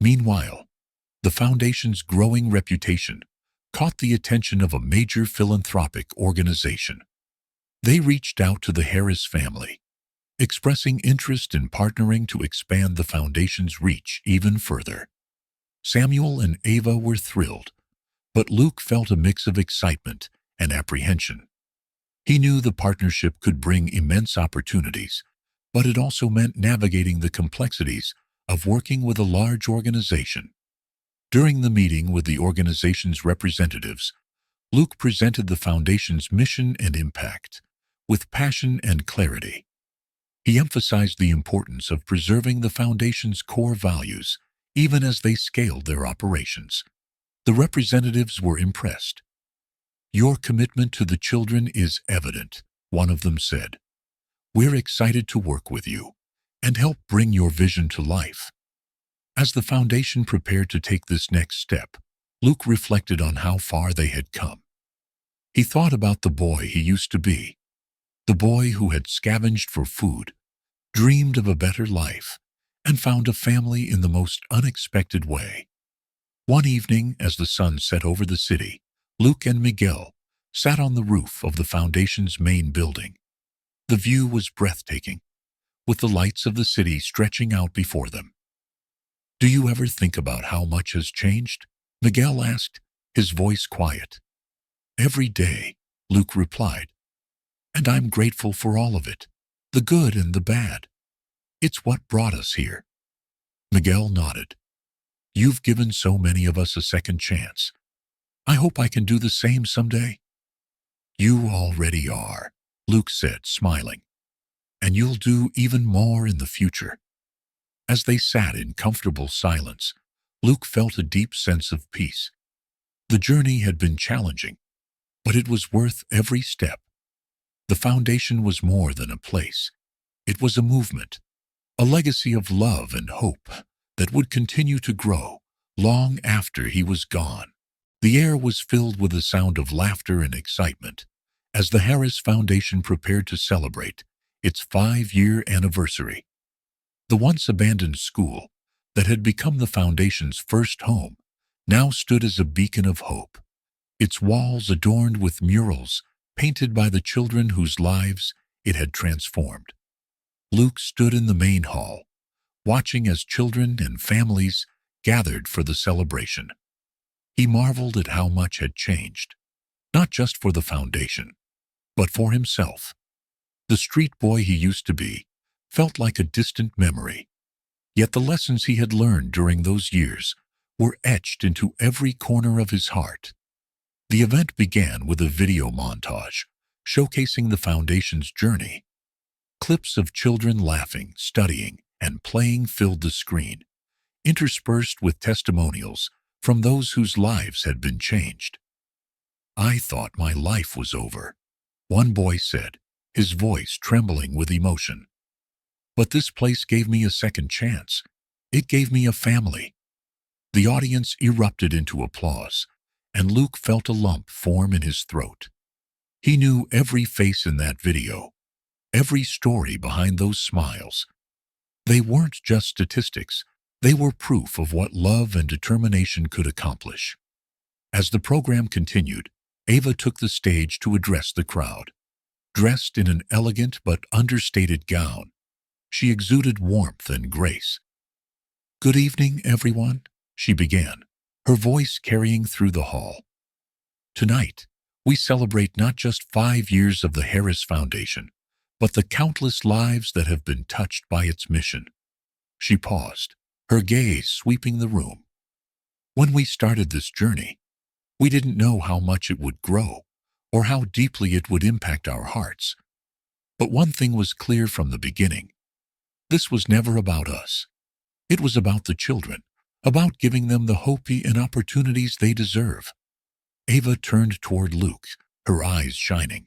Meanwhile, the foundation's growing reputation caught the attention of a major philanthropic organization. They reached out to the Harris family, expressing interest in partnering to expand the foundation's reach even further. Samuel and Ava were thrilled, but Luke felt a mix of excitement and apprehension. He knew the partnership could bring immense opportunities, but it also meant navigating the complexities of working with a large organization. During the meeting with the organization's representatives, Luke presented the foundation's mission and impact with passion and clarity. He emphasized the importance of preserving the foundation's core values even as they scaled their operations. The representatives were impressed. "Your commitment to the children is evident," one of them said. "We're excited to work with you and help bring your vision to life." As the foundation prepared to take this next step, Luke reflected on how far they had come. He thought about the boy he used to be, the boy who had scavenged for food, dreamed of a better life, and found a family in the most unexpected way. One evening, as the sun set over the city, Luke and Miguel sat on the roof of the foundation's main building. The view was breathtaking, with the lights of the city stretching out before them. "Do you ever think about how much has changed?" Miguel asked, his voice quiet. "Every day," Luke replied. "And I'm grateful for all of it, the good and the bad. It's what brought us here." Miguel nodded. "You've given so many of us a second chance. I hope I can do the same someday." "You already are," Luke said, smiling. "And you'll do even more in the future." As they sat in comfortable silence, Luke felt a deep sense of peace. The journey had been challenging, but it was worth every step. The foundation was more than a place. It was a movement, a legacy of love and hope that would continue to grow long after he was gone. The air was filled with the sound of laughter and excitement as the Harris Foundation prepared to celebrate its 5-year anniversary. The once abandoned school that had become the foundation's first home now stood as a beacon of hope, its walls adorned with murals painted by the children whose lives it had transformed. Luke stood in the main hall, watching as children and families gathered for the celebration. He marveled at how much had changed, not just for the foundation, but for himself. The street boy he used to be felt like a distant memory, yet the lessons he had learned during those years were etched into every corner of his heart. The event began with a video montage showcasing the foundation's journey. Clips of children laughing, studying, and playing filled the screen, interspersed with testimonials from those whose lives had been changed. "I thought my life was over," one boy said, his voice trembling with emotion. "But this place gave me a second chance. It gave me a family." The audience erupted into applause, and Luke felt a lump form in his throat. He knew every face in that video, every story behind those smiles. They weren't just statistics, they were proof of what love and determination could accomplish. As the program continued, Ava took the stage to address the crowd. Dressed in an elegant but understated gown, she exuded warmth and grace. "Good evening, everyone," she began, her voice carrying through the hall. "Tonight, we celebrate not just 5 years of the Harris Foundation, but the countless lives that have been touched by its mission." She paused, her gaze sweeping the room. "When we started this journey, we didn't know how much it would grow or how deeply it would impact our hearts. But one thing was clear from the beginning. This was never about us. It was about the children, about giving them the hope and opportunities they deserve." Ava turned toward Luke, her eyes shining.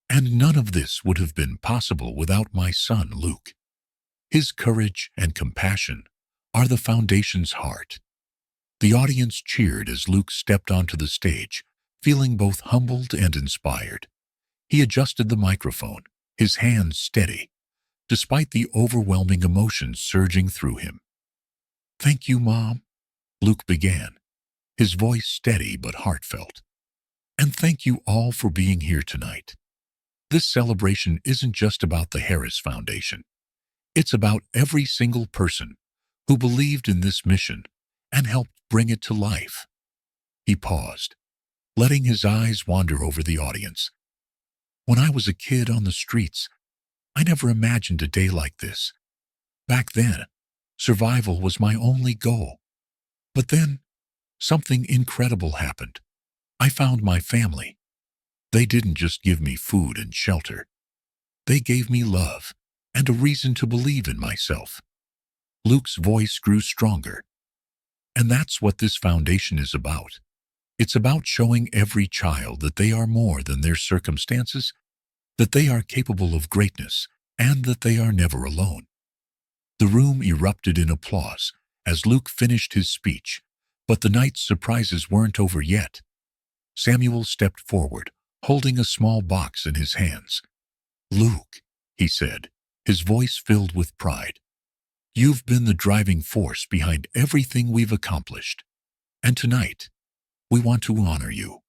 "And none of this would have been possible without my son, Luke. His courage and compassion are the foundation's heart." The audience cheered as Luke stepped onto the stage, feeling both humbled and inspired. He adjusted the microphone, his hands steady, despite the overwhelming emotions surging through him. "Thank you, Mom," Luke began, his voice steady but heartfelt. "And thank you all for being here tonight. This celebration isn't just about the Harris Foundation. It's about every single person who believed in this mission and helped bring it to life." He paused, letting his eyes wander over the audience. "When I was a kid on the streets, I never imagined a day like this. Back then, survival was my only goal. But then, something incredible happened. I found my family. They didn't just give me food and shelter. They gave me love and a reason to believe in myself." Luke's voice grew stronger. "And that's what this foundation is about. It's about showing every child that they are more than their circumstances, that they are capable of greatness, and that they are never alone." The room erupted in applause as Luke finished his speech, but the night's surprises weren't over yet. Samuel stepped forward, holding a small box in his hands. "Luke," he said, his voice filled with pride, "you've been the driving force behind everything we've accomplished. And tonight, we want to honor you."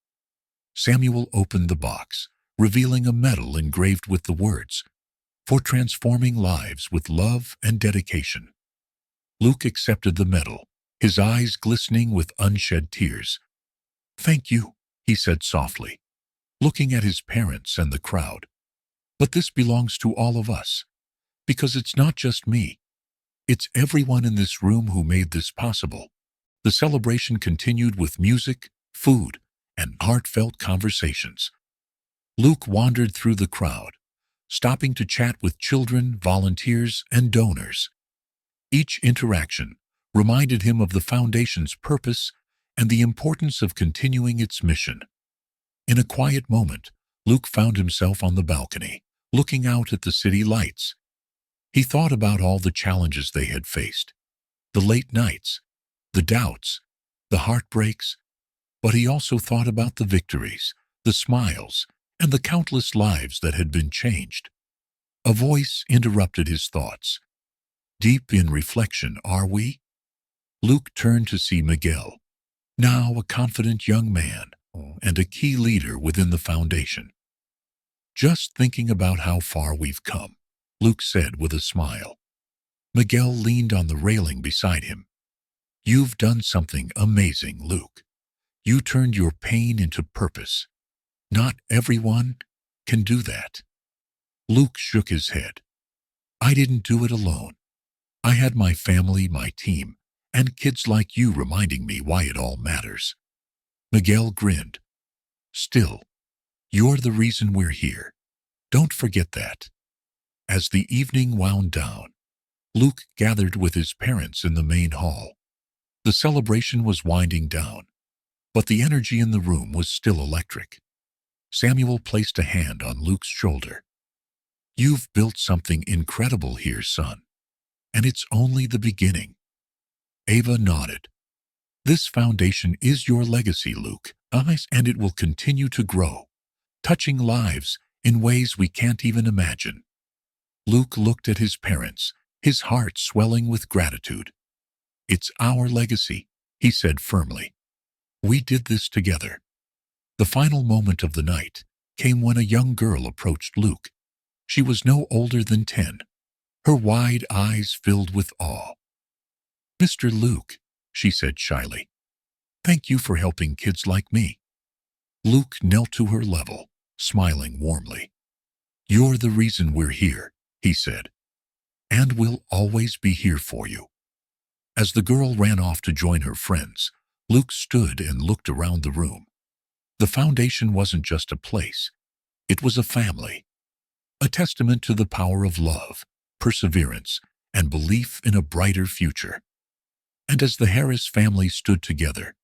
Samuel opened the box, revealing a medal engraved with the words, "For transforming lives with love and dedication." Luke accepted the medal, his eyes glistening with unshed tears. "Thank you," he said softly, looking at his parents and the crowd. "But this belongs to all of us, because it's not just me. It's everyone in this room who made this possible." The celebration continued with music, food, and heartfelt conversations. Luke wandered through the crowd, stopping to chat with children, volunteers, and donors. Each interaction reminded him of the foundation's purpose and the importance of continuing its mission. In a quiet moment, Luke found himself on the balcony, looking out at the city lights. He thought about all the challenges they had faced, the late nights, the doubts, the heartbreaks, but he also thought about the victories, the smiles, and the countless lives that had been changed. A voice interrupted his thoughts. "Deep in reflection, are we?" Luke turned to see Miguel, now a confident young man and a key leader within the foundation. "Just thinking about how far we've come," Luke said with a smile. Miguel leaned on the railing beside him. "You've done something amazing, Luke. You turned your pain into purpose. Not everyone can do that." Luke shook his head. "I didn't do it alone. I had my family, my team, and kids like you reminding me why it all matters." Miguel grinned. "Still, You're the reason we're here. Don't forget that. As the evening wound down, Luke gathered with his parents in the main hall. The celebration was winding down, but the energy in the room was still electric. Samuel placed a hand on Luke's shoulder. You've built something incredible here, son, and it's only the beginning. Ava nodded. This foundation is your legacy, Luke, and it will continue to grow, touching lives in ways we can't even imagine. Luke looked at his parents, his heart swelling with gratitude. It's our legacy, he said firmly. We did this together. The final moment of the night came when a young girl approached Luke. She was no older than 10, her wide eyes filled with awe. Mr. Luke, she said shyly, thank you for helping kids like me. Luke knelt to her level, smiling warmly. You're the reason we're here, he said, and we'll always be here for you. As the girl ran off to join her friends, Luke stood and looked around the room. The foundation wasn't just a place, it was a family, a testament to the power of love, perseverance, and belief in a brighter future. And as the Harris family stood together,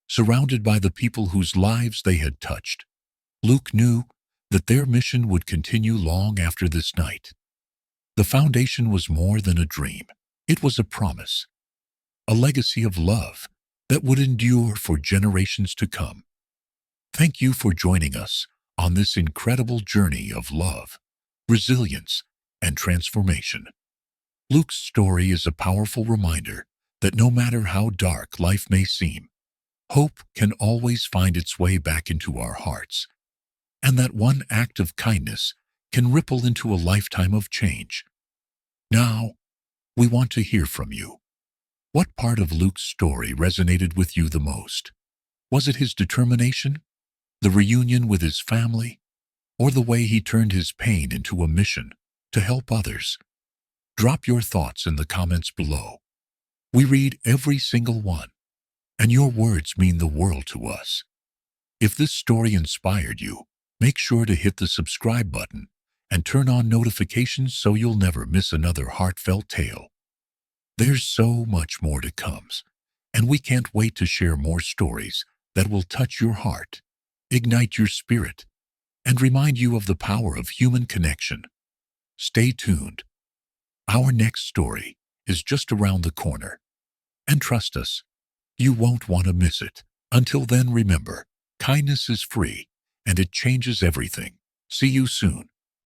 surrounded by the people whose lives they had touched, Luke knew that their mission would continue long after this night. The foundation was more than a dream. It was a promise, a legacy of love that would endure for generations to come. Thank you for joining us on this incredible journey of love, resilience, and transformation. Luke's story is a powerful reminder that no matter how dark life may seem, hope can always find its way back into our hearts, and that one act of kindness can ripple into a lifetime of change. Now, we want to hear from you. What part of Luke's story resonated with you the most? Was it his determination, the reunion with his family, or the way he turned his pain into a mission to help others? Drop your thoughts in the comments below. We read every single one, and your words mean the world to us. If this story inspired you, make sure to hit the subscribe button and turn on notifications so you'll never miss another heartfelt tale. There's so much more to come, and we can't wait to share more stories that will touch your heart, ignite your spirit, and remind you of the power of human connection. Stay tuned. Our next story is just around the corner. And trust us, you won't want to miss it. Until then, remember, kindness is free, and it changes everything. See you soon.